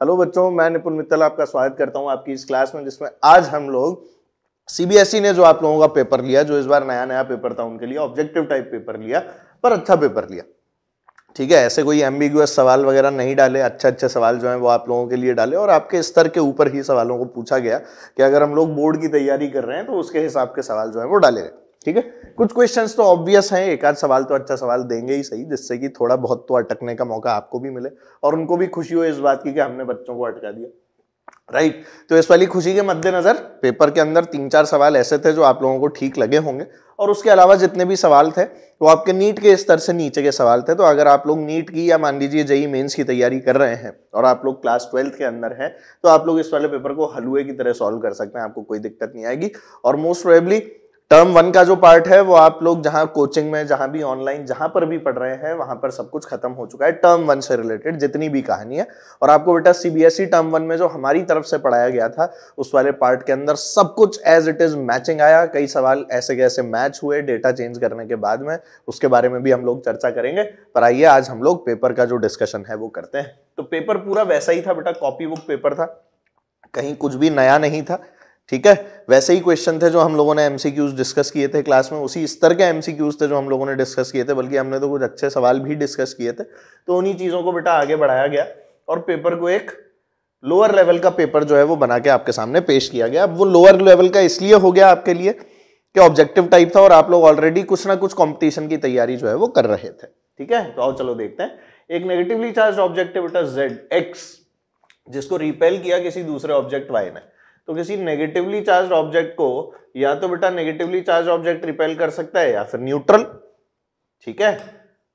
Hello बच्चों, मैं निपुण मित्तल आपका स्वागत करता हूं आपकी इस क्लास में, जिसमें आज हम लोग सीबीएसई ने जो आप लोगों का पेपर लिया, जो इस बार नया नया पेपर था उनके लिए, ऑब्जेक्टिव टाइप पेपर लिया, पर अच्छा पेपर लिया। ठीक है, ऐसे कोई एम्बिगुअस सवाल वगैरह नहीं डाले, अच्छे सवाल जो हैं वो आप लोगों के लिए डाले और आपके स्तर के ऊपर ही सवालों को पूछा गया कि अगर हम लोग बोर्ड की तैयारी कर रहे हैं तो उसके हिसाब के सवाल जो है वो डाले गए। ठीक है, कुछ क्वेश्चंस तो ऑब्वियस हैं, एक आध सवाल तो अच्छा सवाल देंगे ही सही, जिससे कि थोड़ा बहुत तो अटकने का मौका आपको भी मिले और उनको भी खुशी हो इस बात की कि हमने बच्चों को अटका दिया। राइट, तो इस वाली खुशी के मद्देनजर पेपर के अंदर 3-4 सवाल ऐसे थे जो आप लोगों को ठीक लगे होंगे और उसके अलावा जितने भी सवाल थे वो आपके नीट के स्तर से नीचे के सवाल थे। तो अगर आप लोग नीट की या मान लीजिए जेईई मेंस की तैयारी कर रहे हैं और आप लोग क्लास 12th के अंदर हैं तो आप लोग इस वाले पेपर को हलवे की तरह सॉल्व कर सकते हैं, आपको कोई दिक्कत नहीं आएगी। और मोस्ट प्रोबेबली टर्म 1 का जो पार्ट है वो आप लोग जहां कोचिंग में, जहां भी ऑनलाइन, जहां पर भी पढ़ रहे हैं वहां पर सब कुछ खत्म हो चुका है टर्म 1 से रिलेटेड जितनी भी कहानी है। और आपको बेटा सीबीएसई टर्म 1 में जो हमारी तरफ से पढ़ाया गया था उस वाले पार्ट के अंदर सब कुछ एज इट इज मैचिंग आया। कई सवाल ऐसे कैसे मैच हुए डेटा चेंज करने के बाद में, उसके बारे में भी हम लोग चर्चा करेंगे। पर आइए आज हम लोग पेपर का जो डिस्कशन है वो करते हैं। तो पेपर पूरा वैसा ही था बेटा, कॉपी बुक पेपर था, कहीं कुछ भी नया नहीं था। ठीक है, वैसे ही क्वेश्चन थे जो हम लोगों ने एमसीक्यूज डिस्कस किए थे क्लास में, उसी स्तर के एमसीक्यूज थे जो हम लोगों ने डिस्कस किए थे, बल्कि हमने तो कुछ अच्छे सवाल भी डिस्कस किए थे। तो उन्हीं चीजों को बेटा आगे बढ़ाया गया और पेपर को एक लोअर लेवल का पेपर जो है वो बना के आपके सामने पेश किया गया। अब वो लोअर लेवल का इसलिए हो गया आपके लिए कि ऑब्जेक्टिव टाइप था और आप लोग ऑलरेडी कुछ ना कुछ कंपटीशन की तैयारी जो है वो कर रहे थे। ठीक है, तो आओ चलो देखते हैं। एक नेगेटिवली चार्ज ऑब्जेक्ट है बेटा जेड एक्स, जिसको रिपेल किया किसी दूसरे ऑब्जेक्ट वाई ने। तो किसी नेगेटिवली चार्ज ऑब्जेक्ट को या तो बेटा नेगेटिवली चार्ज ऑब्जेक्ट रिपेल कर सकता है या फिर न्यूट्रल। ठीक है,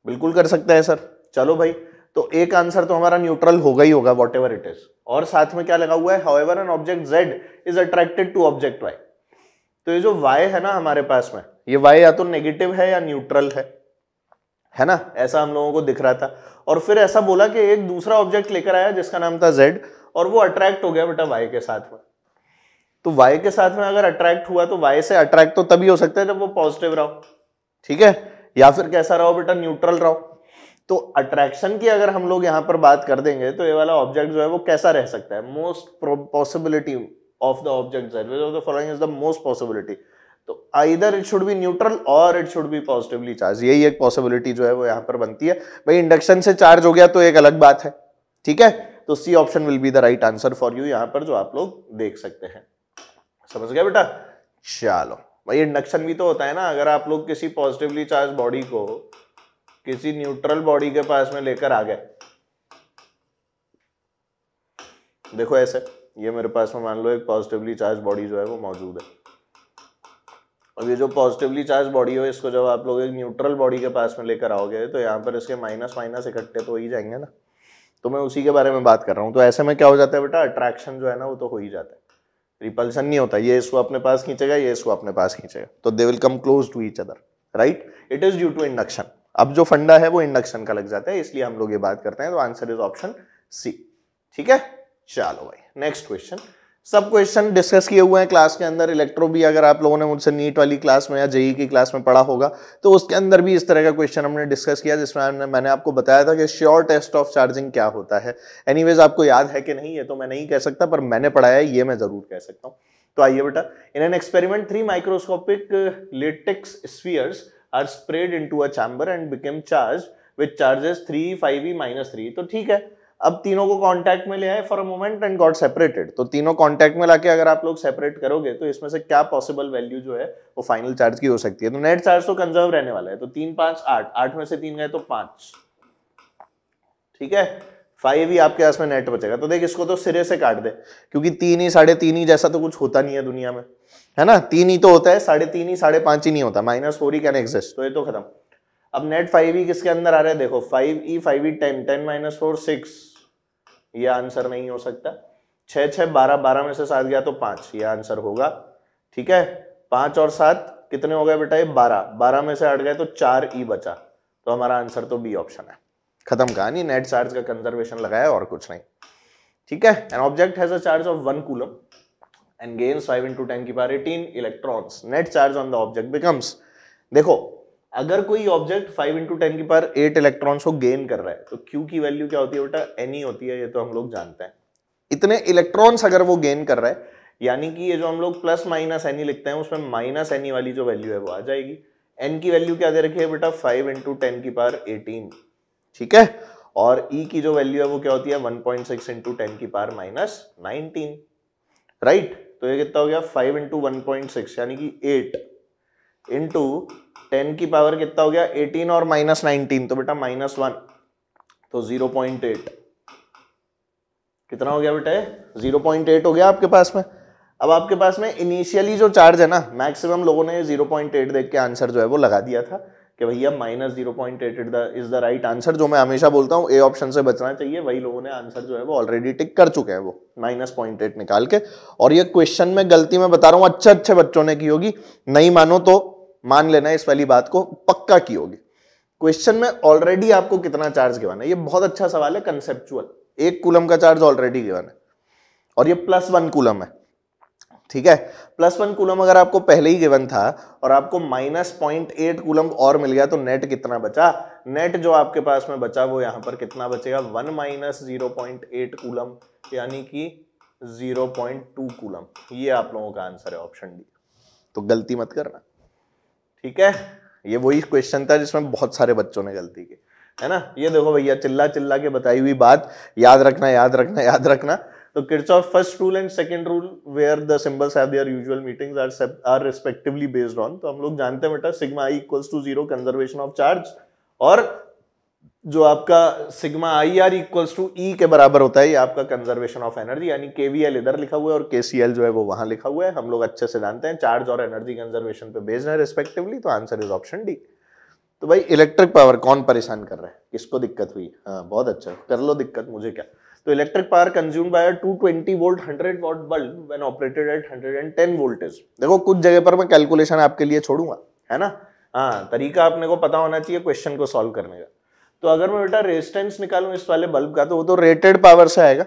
बिल्कुल कर सकता है सर। चलो भाई, तो एक आंसर तो हमारा न्यूट्रल होगा ही होगा, वॉट एवर इट इज। और साथ में क्या लगा हुआ है, however an object Z is attracted to object Y. तो ये जो वाई है ना हमारे पास में, ये वाई या तो नेगेटिव है या न्यूट्रल है ना, ऐसा हम लोगों को दिख रहा था। और फिर ऐसा बोला कि एक दूसरा ऑब्जेक्ट लेकर आया जिसका नाम था जेड और वो अट्रैक्ट हो गया बेटा वाई के साथ में। तो y के साथ में अगर अट्रैक्ट हुआ तो y से अट्रैक्ट तो तभी हो सकता है जब वो पॉजिटिव रहो, ठीक है, या फिर कैसा रहो बेटा, न्यूट्रल रहो। तो अट्रैक्शन की अगर हम लोग यहां पर बात कर देंगे तो ये वाला ऑब्जेक्ट जो है वो कैसा रह सकता है, most possibility of the object z, which of the following is the most possibility। तो either it should be neutral और it should be positively charge, यही एक पॉसिबिलिटी जो है वो यहां पर बनती है। भाई इंडक्शन से चार्ज हो गया तो एक अलग बात है। ठीक है, तो C option will be the right answer for you, यहां पर जो आप लोग देख सकते हैं। समझ गया बेटा? चलो भाई, इंडक्शन भी तो होता है ना, अगर आप लोग किसी पॉजिटिवली चार्ज बॉडी को किसी न्यूट्रल बॉडी के पास में लेकर आ गए, देखो ऐसे, ये मेरे पास में मान लो एक पॉजिटिवली चार्ज बॉडी जो है वो मौजूद है। अब ये जो पॉजिटिवली चार्ज बॉडी हो, इसको जब आप लोग एक न्यूट्रल बॉडी के पास में लेकर आओगे तो यहाँ पर इसके माइनस माइनस इकट्ठे तो हो ही जाएंगे ना। तो मैं उसी के बारे में बात कर रहा हूँ। तो ऐसे में क्या हो जाता है बेटा, अट्रैक्शन जो है ना वो तो हो ही जाता है, रिपल्शन नहीं होता। ये इसको अपने पास खींचेगा, ये इसको अपने पास खींचेगा, तो they will come close to each other, right. It is due to induction. अब जो फंडा है वो इंडक्शन का लग जाता है, इसलिए हम लोग ये बात करते हैं। तो आंसर इज ऑप्शन सी। ठीक है, चलो भाई नेक्स्ट क्वेश्चन। सब क्वेश्चन डिस्कस किए हुए हैं क्लास के अंदर। इलेक्ट्रो भी अगर आप लोगों ने मुझसे नीट वाली क्लास में या जेईई की क्लास में पढ़ा होगा तो उसके अंदर भी इस तरह का क्वेश्चन हमने डिस्कस किया, जिसमें मैंने आपको बताया था कि श्योर टेस्ट ऑफ चार्जिंग क्या होता है। एनीवेज आपको याद है कि नहीं ये तो मैं नहीं कह सकता, पर मैंने पढ़ाया है ये मैं जरूर कह सकता हूं। तो आइए बेटा, in an experiment 3 microscopic latex spheres are spread into a chamber and became charged with charges 3, 5e, -3। तो ठीक है, अब तीनों को कांटेक्ट में ले आए for a moment and got separated. तो तीनों कांटेक्ट में लाके अगर आप लोग सेपरेट करोगे तो इसमें से क्या पॉसिबल वैल्यू जो है वो फाइनल चार्ज की हो सकती है। तो नेट चार्ज तो कंजर्व रहने वाला है, तो 3, 5, 8, 8 में से 3 गए तो 5। ठीक है, 5 ही आपके पास में नेट बचेगा। तो देख इसको तो सिरे से काट दे, क्योंकि 3 ही 3.5 ही जैसा तो कुछ होता नहीं है दुनिया में, है ना। 3 ही तो होता है, 3.5 ही 5.5 ही नहीं होता, -4 ही कैन एग्जिस्ट। तो ये तो खत्म। अब नेट 5 ही किसके अंदर आ रहा है, देखो 5e, 5e 10, 10 - 4 6, ये आंसर नहीं हो सकता। 6, 6, 12, 12 में से 7 गया तो 5, ये आंसर होगा। ठीक है, 5 और 7 कितने हो गए बेटा, ये 12, 12 में से 8 गए तो 4e बचा। तो हमारा आंसर तो बी ऑप्शन है। खत्म कहानी, नेट चार्ज का कंजर्वेशन लगाया और कुछ नहीं। ठीक है, an object has a charge of 1 coulomb and gains 5 × 10⁻18 electrons. Net charge on the object becomes, देखो अगर कोई ऑब्जेक्ट 5 × 10⁸ इलेक्ट्रॉन्स को गेन कर रहा है तो Q की वैल्यू क्या होती है बेटा, N ही होती है, ये तो हम लोग जानते हैं। इतने इलेक्ट्रॉन्स अगर वो गेन कर रहा है, यानी कि ये जो हम लोग प्लस माइनस एनी लिखते हैं उसमें माइनस एनी वाली जो वैल्यू है वो आ जाएगी। एन की वैल्यू क्या दे रखी है बेटा 5 × 10 की पावर 18, ठीक है। और ई की जो वैल्यू है वो क्या होती है 1.6 × 10 की पावर -19, राइट। तो ये कितना हो गया 5 × 1.6 यानी कि 8 इंटू 10 की पावर कितना हो गया 18 और -19 तो बेटा -1 तो 0.8 कितना हो गया बेटा 0.8 हो गया आपके पास में। अब आपके पास में इनिशियली जो चार्ज है ना, मैक्सिमम लोगों ने 0.8 देख के आंसर जो है वो लगा दिया था कि भैया -0.8 इज द राइट आंसर। जो मैं हमेशा बोलता हूँ ए ऑप्शन से बचना चाहिए, वही लोगों ने आंसर जो है वो ऑलरेडी टिक कर चुके हैं वो -0.8 निकाल के। और ये क्वेश्चन में गलती मैं बता रहा हूँ अच्छे अच्छे बच्चों ने की होगी, नहीं मानो तो मान लेना इस वाली बात को, पक्का की होगी। क्वेश्चन में ऑलरेडी आपको कितना चार्ज गिवन है, ये बहुत अच्छा सवाल है कंसेप्चुअल। 1 कूलम का चार्ज ऑलरेडी गिवन है और ये +1 कूलम है, ठीक है। +1 कूलम अगर आपको पहले ही गिवन था और आपको -0.8 कूलम और मिल गया तो नेट कितना बचा, नेट जो आपके पास में बचा वो यहां पर कितना बचेगा 1 - 0.8 कूलम यानी कि 0.2 कूलम। ये आप लोगों का आंसर है ऑप्शन डी, तो गलती मत करना, ठीक है। ये वही क्वेश्चन था जिसमें बहुत सारे बच्चों ने गलती की है ना। ये देखो भैया चिल्ला चिल्ला के बताई हुई बात याद रखना याद रखना याद रखना। तो Kirchhoff first rule and second rule where the symbols have their usual meanings are respectively based on, तो हम लोग जानते हैं बेटा sigma i = 0 conservation of charge, और जो आपका सिग्मा IR = E के बराबर होता है ये आपका कंजर्वेशन ऑफ एनर्जी, यानी KVL इधर लिखा हुआ है और KCL जो है वो वहां लिखा हुआ है। हम लोग अच्छे से जानते हैं चार्ज और एनर्जी कंजर्वेशन पे बेस्ड है रिस्पेक्टिवली, तो आंसर इज ऑप्शन डी। तो भाई इलेक्ट्रिक पावर कौन परेशान कर रहा है, किसको दिक्कत हुई, हाँ बहुत अच्छा कर लो दिक्कत, मुझे क्या। तो electric power consumed by 220 volt 100 watt bulb when operated at 110 voltage. देखो कुछ जगह पर मैं कैलकुलेशन आपके लिए छोड़ूंगा, है ना, हाँ तरीका आपने को पता होना चाहिए क्वेश्चन को सॉल्व करने का। तो अगर मैं बेटा रेजिस्टेंस निकालूं इस वाले बल्ब का तो वो तो रेटेड पावर से आएगा।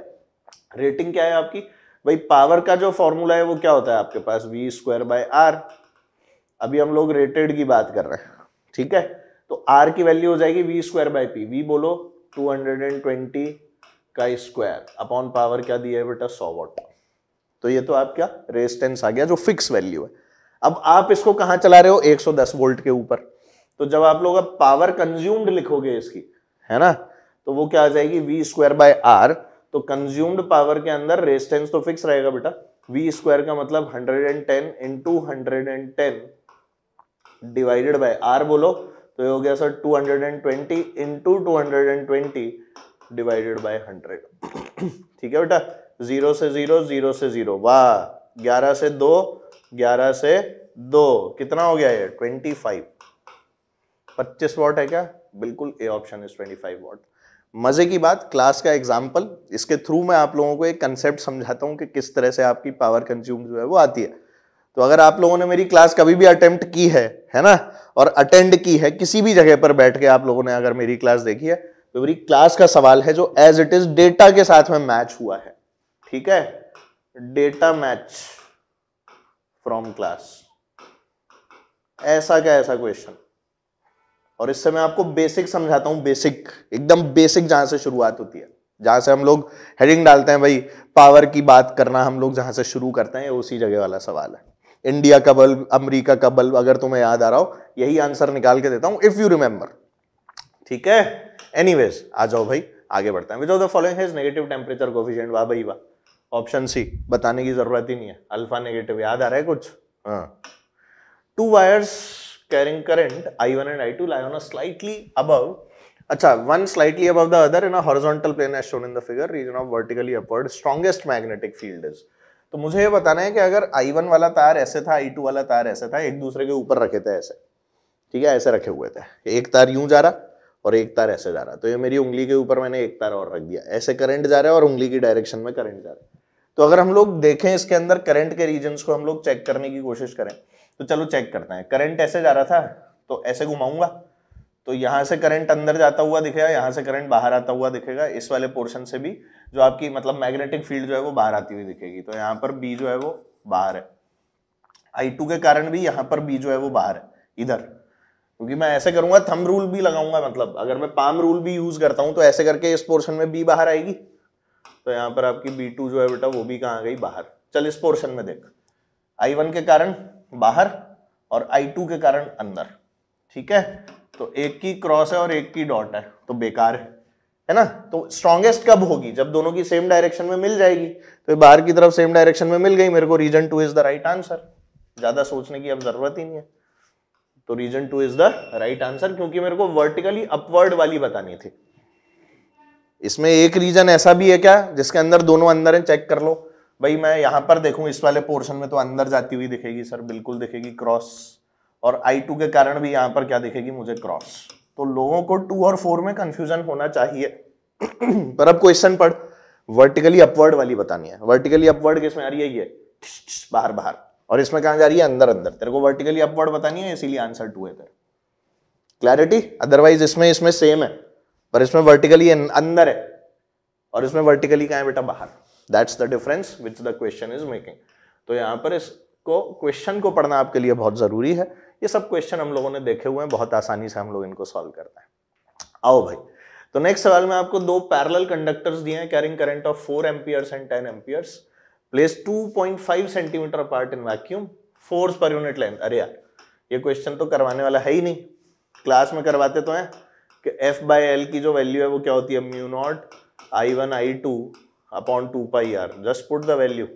रेटिंग क्या है आपकी भाई, पावर का जो फॉर्मूला है वो क्या होता है आपके पास V²/R। अभी हम लोग रेटेड की बात कर रहे हैं, ठीक है। तो R की वैल्यू हो जाएगी V²/P, V बोलो 220 का स्क्वायर अपॉन पावर क्या दिया है बेटा 100 वाट। तो ये तो आपका रेजिस्टेंस आ गया जो फिक्स वैल्यू है। अब आप इसको कहां चला रहे हो 110 वोल्ट के ऊपर, तो जब आप लोग अब पावर कंज्यूम्ड लिखोगे इसकी, है ना, तो वो क्या आ जाएगी V²/R। तो कंज्यूम्ड पावर के अंदर रेजिस्टेंस तो फिक्स रहेगा बेटा, V² का मतलब 110 × 110 डिवाइडेड बाय R बोलो, तो ये हो गया सर 220 × 220 डिवाइडेड बाय 100। ठीक है बेटा, 0 से 0 0 से 0, वाह 11 से 2 11 से 2 कितना हो गया ये 25 वाट है क्या, बिल्कुल ए ऑप्शन इज 25 वाट। मजे की बात, क्लास का एग्जाम्पल, इसके थ्रू मैं आप लोगों को एक कंसेप्ट समझाता हूं कि किस तरह से आपकी पावर कंज्यूम जो है वो आती है। तो अगर आप लोगों ने मेरी क्लास कभी भी अटेम्प्ट की है ना, और अटेंड की है किसी भी जगह पर बैठ के आप लोगों ने अगर मेरी क्लास देखी है, तो मेरी क्लास का सवाल है जो एज इट इज डेटा के साथ में मैच हुआ है, ठीक है, डेटा मैच फ्रॉम क्लास, ऐसा क्या ऐसा क्वेश्चन। और इससे मैं आपको बेसिक समझाता हूं, बेसिक एकदम बेसिक, जहां से शुरुआत होती है, जहां से हम लोग हेडिंग डालते हैं भाई पावर की बात करना, हम लोग जहां से शुरू करते हैं उसी जगह वाला सवाल है। इंडिया का बल्ब, अमेरिका का बल्ब, अगर तुम्हें याद आ रहा हो यही आंसर निकाल के देता हूं इफ यू रिमेंबर, ठीक है। एनीवेज आ जाओ भाई आगे बढ़ते हैं। Which of the following has negative temperature coefficient, वाह भाई वाह, ऑप्शन सी, बताने की जरूरत ही नहीं है, अल्फा नेगेटिव, याद आ रहा है कुछ, हाँ। 2 wires carrying current I1 and I2 lie on a slightly above, अच्छा, one slightly above the other in a horizontal plane as shown in the figure, region of vertically upward strongest magnetic field is। तो मुझे ये बताना है कि अगर I1 वाला तार ऐसे था, I2 वाला तार ऐसे था, एक दूसरे के ऊपर रखे थे ऐसे, ठीक है, ऐसे रखे हुए थे, एक तार यूं जा रहा और एक तार ऐसे जा रहा, तो ये मेरी उंगली के ऊपर मैंने एक तार और रख दिया, ऐसे करंट जा रहा है और उंगली की डायरेक्शन में करंट जा रहा है। तो अगर हम लोग देखें इसके अंदर करंट के रीजन्स को हम लोग चेक करने की कोशिश करें, तो चलो चेक करते हैं। करंट ऐसे जा रहा था तो ऐसे घुमाऊंगा तो यहां से करंट अंदर जाता हुआ दिखेगा, यहां से करंट बाहर आता हुआ दिखेगा, इस वाले पोर्शन से भी जो आपकी मतलब मैग्नेटिक फील्ड जो है वो बाहर आती हुई दिखेगी, तो यहाँ पर बी जो है वो बाहर है, I2 के कारण भी यहाँ पर बी जो है वो बाहर है इधर, क्योंकि मैं ऐसे करूंगा, थंब रूल भी लगाऊंगा, मतलब अगर मैं पाम रूल भी यूज करता हूं तो ऐसे करके इस पोर्शन में बी बाहर आएगी, तो यहाँ पर आपकी B2 जो है बेटा वो भी कहाँ गई, बाहर। चल इस पोर्शन में देख, I1 के कारण बाहर और I2 के कारण अंदर, ठीक है। तो एक की क्रॉस है और एक की डॉट है, तो बेकार है ना। तो स्ट्रॉन्गेस्ट कब होगी, जब दोनों की सेम डायरेक्शन में मिल जाएगी। तो बाहर की तरफ सेम डायरेक्शन में मिल गई मेरे को, reason 2 is the right answer. ज्यादा सोचने की अब जरूरत ही नहीं है। तो reason 2 is the right answer, क्योंकि मेरे को वर्टिकली अपवर्ड वाली बतानी थी। इसमें एक रीजन ऐसा भी है क्या जिसके अंदर दोनों अंदर है, चेक कर लो भाई। मैं यहां पर देखूं इस वाले पोर्शन में तो अंदर जाती हुई दिखेगी सर, बिल्कुल दिखेगी क्रॉस, और I2 के कारण भी यहां पर क्या दिखेगी मुझे, क्रॉस। तो लोगों को 2 और 4 में कंफ्यूजन होना चाहिए। पर अब क्वेश्चन पढ़, वर्टिकली अपवर्ड वाली बतानी है। वर्टिकली अपवर्ड किसमें आ रही है, ये बाहर बाहर, और इसमें कहां जा रही है, अंदर अंदर। तेरे को वर्टिकली अपवर्ड बतानी है, इसीलिए आंसर 2 है तेरा। क्लैरिटी? अदरवाइज इसमें सेम है, पर इसमें वर्टिकली अंदर है और इसमें वर्टिकली कहां है बेटा, बाहर। That's the difference which the question is making. तो यहां पर इसको क्वेश्चन को पढ़ना आपके लिए बहुत जरूरी है। ये सब क्वेश्चन हम लोगों ने देखे हुए हैं, बहुत आसानी से हम लोग इनको सॉल्व करते हैं। आओ भाई, तो नेक्स्ट सवाल में आपको 2 पैरेलल कंडक्टर्स दिए हैं carrying current of 4 amperes and 10 amperes, place 2.5 centimetre apart in vacuum, force per unit length. अरे यार, ये क्वेश्चन तो करवाने वाला है ही नहीं। क्लास में करवाते तो हैं कि F/L की जो वैल्यू है वो क्या होती है, mu not I1 I2 upon 2πr। Just put the value,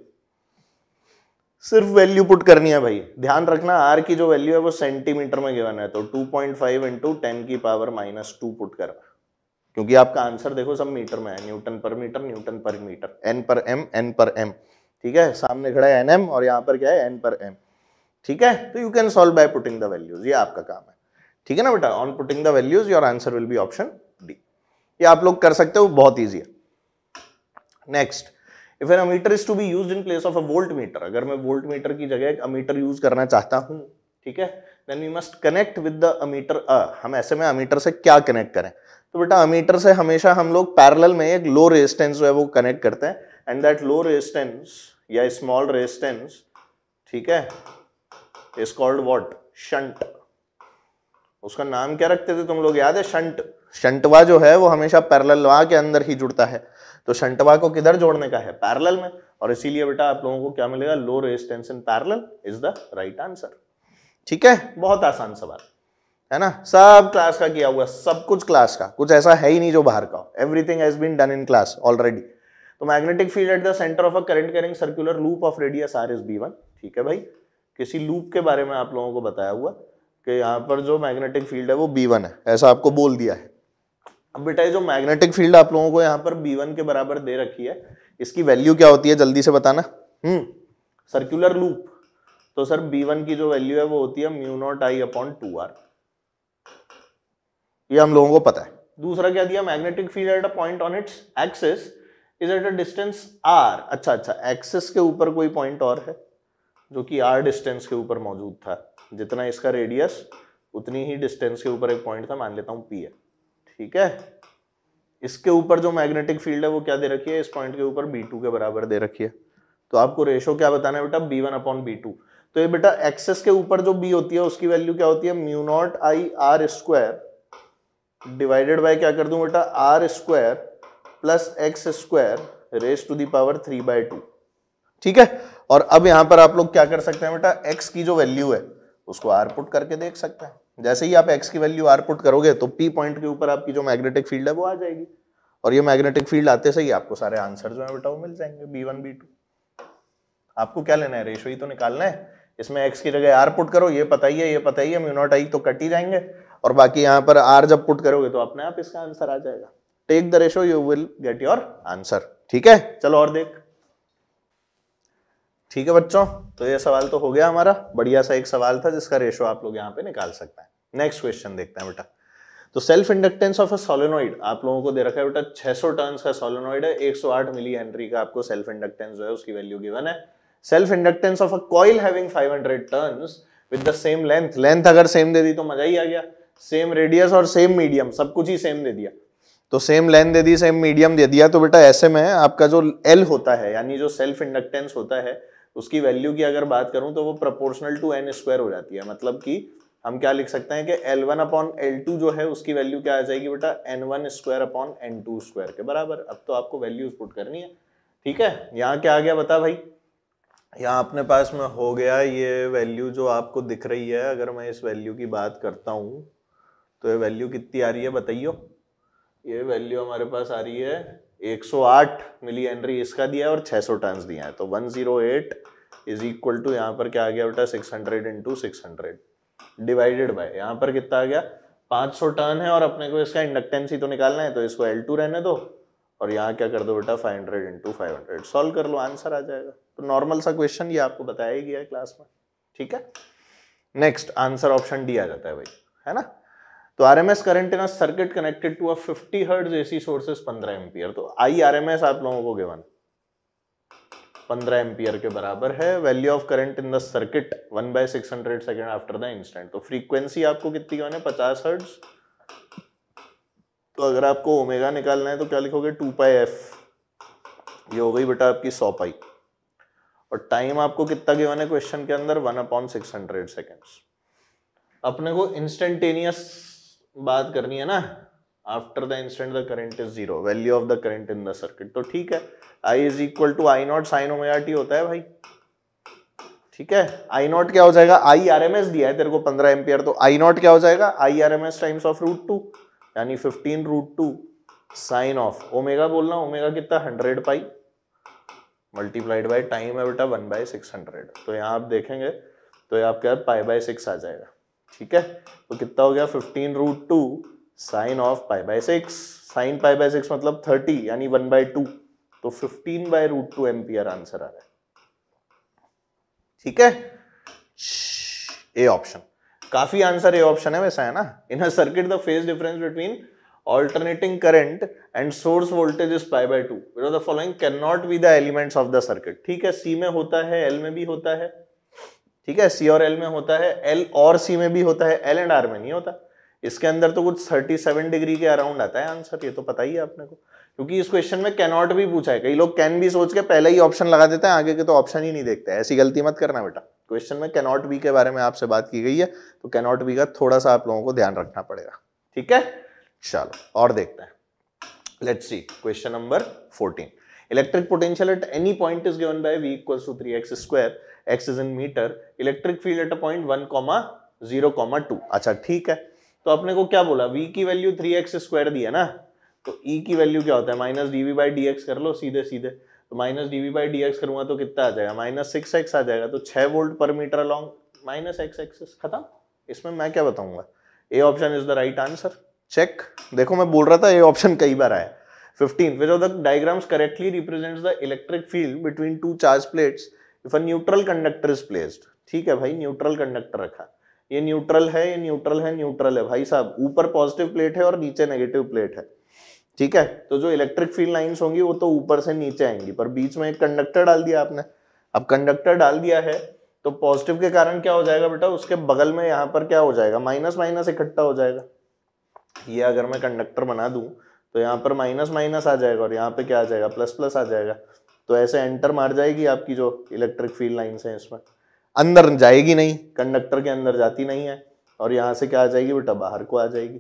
सिर्फ वैल्यू पुट करनी है भाई। ध्यान रखना R की जो वैल्यू है वो सेंटीमीटर में गिवन है, तो 2.5 इंटू 10 की पावर -2 पुट करना, क्योंकि आपका आंसर देखो सब मीटर में है, न्यूटन पर मीटर, न्यूटन पर मीटर, n पर m, n पर m, ठीक है। सामने खड़ा है nm और यहाँ पर क्या है, n पर m, ठीक है। तो you can solve by putting the values, ये आपका काम है, ठीक है ना बेटा। On putting the values your answer will be option D. ये आप लोग कर सकते हो, बहुत ईजी है। Next, if an ammeter is to be used in place of a voltmeter, अगर मैं वोल्ट मीटर की जगह एक अमीटर यूज करना चाहता हूं, ठीक है, then we must connect with the ammeter. हम ऐसे में अमीटर से क्या कनेक्ट करें, तो बेटा अमीटर से हमेशा हम लोग पैरेलल में एक लो रेजिस्टेंस जो है वो कनेक्ट करते हैं, एंड दैट लो रेजिस्टेंस या स्मॉल रेजिस्टेंस, ठीक है, इज कॉल्ड व्हाट, शंट। उसका नाम क्या रखते थे तुम लोग, याद है, शंट। शंटवा जो है वो हमेशा पैरेललवा के अंदर ही जुड़ता है, तो शंटवा को किधर जोड़ने का है, पैरेलल में, और इसीलिए बेटा आप लोगों को क्या मिलेगा, low resistance in parallel is the right answer, ठीक है। बहुत आसान सवाल है ना, सब क्लास का किया हुआ, सब कुछ क्लास का, कुछ ऐसा है ही नहीं जो बाहर का हो। Everything has been done in class already. तो magnetic field at the centre of a current carrying circular loop of radius r is b1, ठीक है भाई। किसी लूप के बारे में आप लोगों को बताया हुआ कि यहाँ पर जो मैग्नेटिक फील्ड है वो b1 है, ऐसा आपको बोल दिया है। अब बेटा ये जो मैग्नेटिक फील्ड आप लोगों को यहाँ पर b1 के बराबर दे रखी है, इसकी वैल्यू क्या होती है जल्दी से बताना। सर्कुलर लूप, तो सर b1 की जो वैल्यू है वो होती है mu naught I upon 2r, ये हम लोगों को पता है। दूसरा क्या दिया, magnetic field at a point on its axis is eight a distance r। अच्छा, एक्सिस के ऊपर कोई पॉइंट और है जो कि r डिस्टेंस के ऊपर मौजूद था, जितना इसका रेडियस उतनी ही डिस्टेंस के ऊपर एक पॉइंट था, मान लेता हूं p है, ठीक है। इसके ऊपर जो मैग्नेटिक फील्ड है वो क्या दे रखी है, इस पॉइंट के ऊपर b2 के बराबर दे रखी है। तो आपको रेशो क्या बताना है बेटा, b1 अपॉन b2। तो ये बेटा एक्सेस के ऊपर जो b होती है उसकी वैल्यू क्या होती है, mu naught I r square divided by क्या कर दूं बेटा, r square plus x square raise to the power 3/2, ठीक है। और अब यहां पर आप लोग क्या कर सकते हैं बेटा, x की जो वैल्यू है उसको r पुट करके देख सकते हैं। जैसे ही आप x की वैल्यू r पुट करोगे तो p पॉइंट के ऊपर आपकी जो मैग्नेटिक फील्ड है वो आ जाएगी, और ये मैग्नेटिक फील्ड आते से ही आपको सारे आंसर जो है बेटा वो मिल जाएंगे, b1 b2। आपको क्या लेना है, रेशो ही तो निकालना है। इसमें x की जगह r पुट करो, ये पता ही है म्यू नॉट I तो कट ही जाएंगे, और बाकी यहाँ पर r जब पुट करोगे तो अपने आप इसका आंसर आ जाएगा। Take the ratio, you will get your answer, ठीक है। चलो और देख, ठीक है बच्चों। तो ये सवाल तो हो गया हमारा, बढ़िया सा एक सवाल था जिसका रेशो आप लोग यहाँ पे निकाल सकते हैं। नेक्स्ट क्वेश्चन देखते हैं बेटा। तो self inductance of a solenoid आप लोगों को दे रखा है बेटा, 600 टर्न्स का सोलेनोइड है, 108 मिली हेनरी का आपको सेल्फ इंडक्टेंस जो है उसकी वैल्यू गिवन है। Self inductance of a coil having 500 turns with the same length, length अगर सेम दे दी तो मजा ही आ गया, सेम रेडियस और सेम मीडियम, सब कुछ ही सेम दे दिया। तो सेम लेंथ दे दी, सेम मीडियम दे दिया, तो बेटा ऐसे में आपका जो L होता है यानी जो सेल्फ इंडक्टेंस होता है उसकी वैल्यू की अगर बात करूं तो वो प्रोपोर्शनल टू n स्क्वायर हो जाती है। मतलब कि हम क्या लिख सकते हैं कि L1 अपॉन L2 जो है उसकी वैल्यू क्या आ जाएगी बेटा, n1 square upon n2 square के बराबर। अब तो आपको वैल्यूज पुट करनी है, ठीक है, यहाँ क्या आ गया बता भाई, यहाँ अपने पास में हो गया ये वैल्यू जो आपको दिख रही है। अगर मैं इस वैल्यू की बात करता हूँ तो ये वैल्यू कितनी आ रही है बताइयो। ये वैल्यू हमारे पास आ रही है 108 मिली हेनरी इसका दिया है और 600 टर्न्स दिया है, तो 108 इज इक्वल टू यहाँ पर क्या आ गया बेटा 600 इंटू 600 डिवाइडेड बाय यहाँ पर कितना आ गया 500 टर्न है और अपने को इसका इंडक्टेंस ही तो निकालना है, तो इसको L2 रहने दो और यहाँ क्या कर दो बेटा 500 इंटू 500 सॉल्व कर लो, आंसर आ जाएगा। तो नॉर्मल सा क्वेश्चन ये आपको बताया ही गया है क्लास में, ठीक है। नेक्स्ट आंसर ऑप्शन डी आ जाता है भाई, है ना। तो RMS current in a circuit connected to a 50 hertz AC sources 15 ampere, तो आई आरएमएस आप लोगों को गिवन 15 एम्पियर के बराबर है। Value of current in the circuit 1/600 second after the instant, तो फ्रीक्वेंसी आपको कितनी गिवन है 50 हर्ट्ज, तो अगर आपको ओमेगा निकालना है तो क्या लिखोगे 2 पाई एफ, ये हो गई बेटा आपकी 100 पाई, और टाइम आपको कितना गिवन है क्वेश्चन के अंदर 1/600 सेकेंड्स। अपने को इंस्टेंटेनियस बात करनी है ना, after the instant the current is 0, value of the current in the circuit, तो ठीक है I is equal to I naught sine omega t होता है भाई, ठीक है। आई नॉट क्या हो जाएगा, आई आर एम एस दिया है तेरे को 15 एम्पियर, तो आई नॉट क्या हो जाएगा I R M S times of √2 यानी 15√2 साइन ऑफ ओमेगा, बोलना ओमेगा कितना 100 पाई मल्टीप्लाइड बाय टाइम है बेटा 1/600, तो यहाँ आप देखेंगे तो ये आपके पाई/6 आ जाएगा, ठीक है। तो कितना हो गया 15√2 साइन ऑफ पाई/6, साइन पाई/6 मतलब 30 यानी 1/2, तो 15/√2 एम्पियर आंसर आ रहा है, ठीक है। ए ऑप्शन, काफी आंसर ए ऑप्शन है वैसा, है ना। In a circuit the phase difference between alternating current and source voltage is pi/2, because the following cannot be the elements of the circuit, ठीक है। C में होता है, L में भी होता है, ठीक है, C और L में होता है, L और C में भी होता है, L एंड R में नहीं होता। इसके अंदर तो कुछ 37 डिग्री के अराउंड आता है आंसर, ये तो पता ही है आपने को, क्योंकि इस क्वेश्चन में कैनॉट भी पूछा है। कई लोग कैन भी सोच के पहले ही ऑप्शन लगा देते हैं, आगे के तो ऑप्शन ही नहीं देखते, ऐसी गलती मत करना बेटा। क्वेश्चन में कैनॉट बी के बारे में आपसे बात की गई है, तो कैनॉट बी का थोड़ा सा आप लोगों को ध्यान रखना पड़ेगा, ठीक है। चलो और देखते हैं, let's see question number 14। Electric potential at any point is given by v equals to 3x², x is in metre, electric field at a point 1,0,2। अच्छा ठीक है, तो अपने को क्या बोला, v की वैल्यू 3x² दी है ना, तो e की वैल्यू क्या होता है -dv/dx कर लो सीधे सीधे, तो -dv/dx करूंगा तो कितना आ जाएगा -6x आ जाएगा, तो 6 वोल्ट पर मीटर अलॉन्ग -x एक्सिस, खत्म। इसमें मैं क्या बताऊंगा, A option is the right answer, check. देखो मैं बोल रहा था ये ऑप्शन कई बार आया। 15 which of the diagrams correctly represents the electric field between two charge plates if a neutral conductor is placed, ठीक है भाई, न्यूट्रल कंडक्टर रखा, ये न्यूट्रल है, ये न्यूट्रल है, न्यूट्रल है भाई साहब, ऊपर पॉजिटिव प्लेट है और नीचे नेगेटिव प्लेट है, ठीक है। तो जो इलेक्ट्रिक फील्ड लाइंस होंगी वो तो ऊपर से नीचे आएंगी, पर बीच में एक कंडक्टर डाल दिया आपने। अब कंडक्टर डाल दिया है तो पॉजिटिव के कारण क्या हो जाएगा बेटा, उसके बगल में यहाँ पर क्या हो जाएगा माइनस माइनस इकट्ठा हो जाएगा। ये अगर मैं कंडक्टर बना दूं तो यहाँ पर माइनस माइनस आ जाएगा और यहाँ पे क्या आ जाएगा प्लस प्लस आ जाएगा, तो ऐसे एंटर मार जाएगी आपकी जो इलेक्ट्रिक फील्ड लाइंस है, इसमें अंदर जाएगी नहीं, कंडक्टर के अंदर जाती नहीं है, और यहाँ से क्या आ जाएगी बेटा बाहर को आ जाएगी,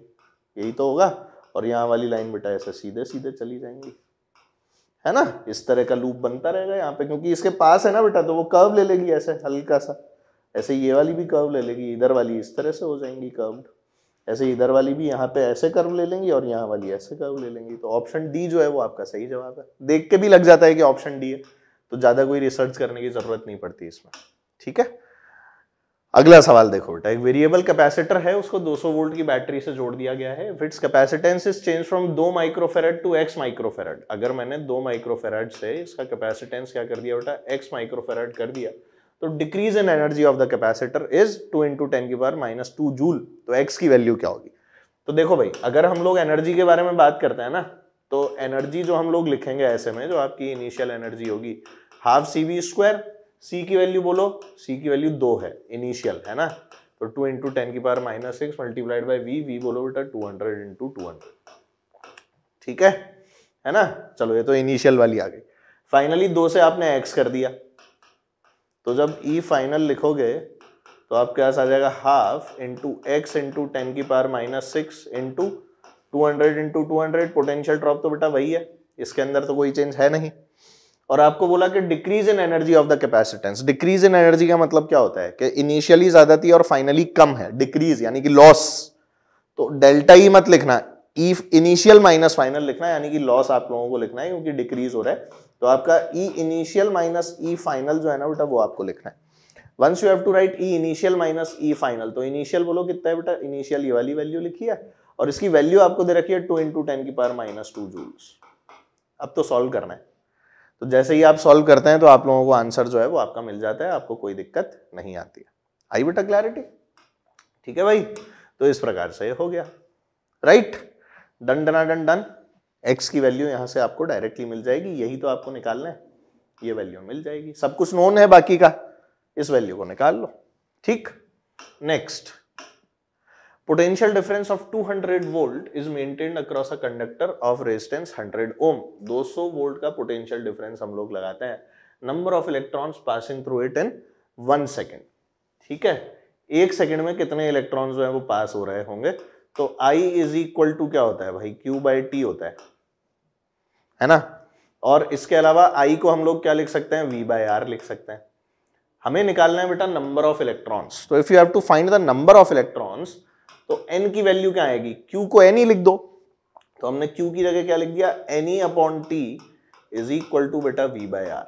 यही तो होगा। और यहाँ वाली लाइन बेटा ऐसे सीधे सीधे चली जाएंगी, है ना। इस तरह का लूप बनता रहेगा यहाँ पे, क्योंकि इसके पास है ना बेटा, तो वो कर्व ले लेगी ऐसे हल्का सा, ऐसे ये वाली भी कर्व ले लेगी, इधर वाली इस तरह से हो जाएंगी कर्व्ड, ऐसे इधर वाली भी यहाँ पे ऐसे कर्व ले लेंगी और यहाँ वाली ऐसे कर्व ले लेंगी। तो ऑप्शन डी जो है वो आपका सही जवाब है, देख के भी लग जाता है कि ऑप्शन डी है, तो ज्यादा कोई रिसर्च करने की जरूरत नहीं पड़ती इसमें, ठीक है। अगला सवाल देखो बेटा, एक वेरिएबल कैपेसिटर है, उसको 200 वोल्ट की बैटरी से जोड़ दिया गया है। Its capacitance is change from 2 microfarad to x microfarad. अगर मैंने 2 माइक्रोफेरेड से इसका कैपेसिटेंस क्या कर दिया बेटा x माइक्रोफेरेड कर दिया, तो decrease in energy of the capacitor is 2 × 10⁻² joule, तो x की वैल्यू क्या होगी। तो देखो भाई, अगर हम लोग एनर्जी के बारे में बात करते हैं ना, तो एनर्जी जो हम लोग लिखेंगे ऐसे में, जो आपकी इनिशियल एनर्जी होगी ½ CV², C की वैल्यू बोलो, C की वैल्यू 2 है इनिशियल, है ना, तो 2 × 10⁻⁶ मल्टीप्लाइड बाय V बोलो बेटा 200 × 200, ठीक है ना। चलो ये तो इनिशियल वाली आ गई। फाइनली 2 से आपने x कर दिया, तो जब E फाइनल लिखोगे तो आपके पास आ जाएगा ½ × x × 10⁻⁶ × 200 × 200, पोटेंशियल ड्रॉप तो बेटा वही है, इसके अंदर तो कोई चेंज है नहीं। और आपको बोला कि decrease in energy of the capacitance. Decrease in energy का मतलब क्या होता है कि इनिशियली ज्यादा थी और फाइनली कम है, डिक्रीज यानी कि लॉस। तो डेल्टा ई मत लिखना, ई इनिशियल माइनस फाइनल लिखना है, यानी कि लॉस आप लोगों को लिखना है क्योंकि डिक्रीज हो रहा है। तो आपका E initial minus E final जो है ना बेटा वो आपको लिखना है। Once you have to write E initial minus E final, तो इनिशियल बोलो कितना है बेटा, इनिशियल ये वाली वैल्यू लिखी है और इसकी वैल्यू आपको दे रखी है 2 × 10⁻⁻² जूल्स। अब तो सॉल्व करना है। तो जैसे ही आप सॉल्व करते हैं तो आप लोगों को आंसर जो है वो आपका मिल जाता है, आपको कोई दिक्कत नहीं आती है। आई बेटा क्लैरिटी? ठीक है भाई, तो इस प्रकार से हो गया, right? Done done done done. X की वैल्यू यहां से आपको डायरेक्टली मिल जाएगी, यही तो आपको निकालना है, ये वैल्यू मिल जाएगी। सब कुछ नोन है बाकी का, इस वैल्यू को निकाल लो। ठीक, next, potential difference of 200 volt is maintained across a conductor of resistance 100 ohm. 200 volt का पोटेंशियल डिफरेंस हम लोग लगाते हैं। Number of electrons passing through it in 1 second. ठीक है, 1 सेकेंड में कितने इलेक्ट्रॉन्स जो है वो पास हो रहे होंगे? तो I इज इक्वल टू क्या होता है भाई, Q/T होता है ना। और इसके अलावा I को हम लोग क्या लिख सकते हैं, V/R लिख सकते हैं। हमें निकालना है बेटा नंबर ऑफ इलेक्ट्रॉन्स। तो if you have to find the number of electrons, तो n की वैल्यू क्या आएगी, Q को n ही लिख दो। तो हमने Q की जगह क्या लिख दिया, Ne/T इज इक्वल टू बेटा V/R।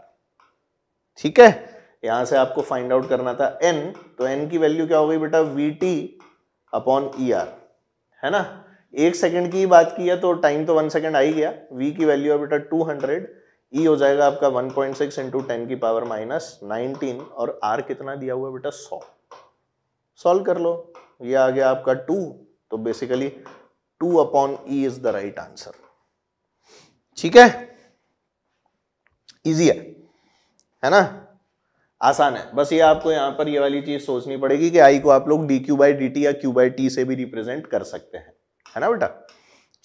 ठीक है, यहां से आपको फाइंड आउट करना था n, तो n की वैल्यू क्या हो गई बेटा, VT/ER, है ना। 1 सेकंड की बात की है तो टाइम तो 1 सेकंड आ ही गया। V की वैल्यू है बेटा 200, E हो जाएगा आपका 1.6 × 10⁻⁻19 और R कितना दिया हुआ है बेटा 100। सॉल्व कर लो, ये आ गया आपका 2, तो basically 2/E is the right answer. ठीक है, इजी है ना, आसान है। बस ये आपको यहां पर ये वाली चीज सोचनी पड़ेगी कि I को आप लोग dQ/dt या Q/T से भी रिप्रेजेंट कर सकते हैं, है ना बेटा।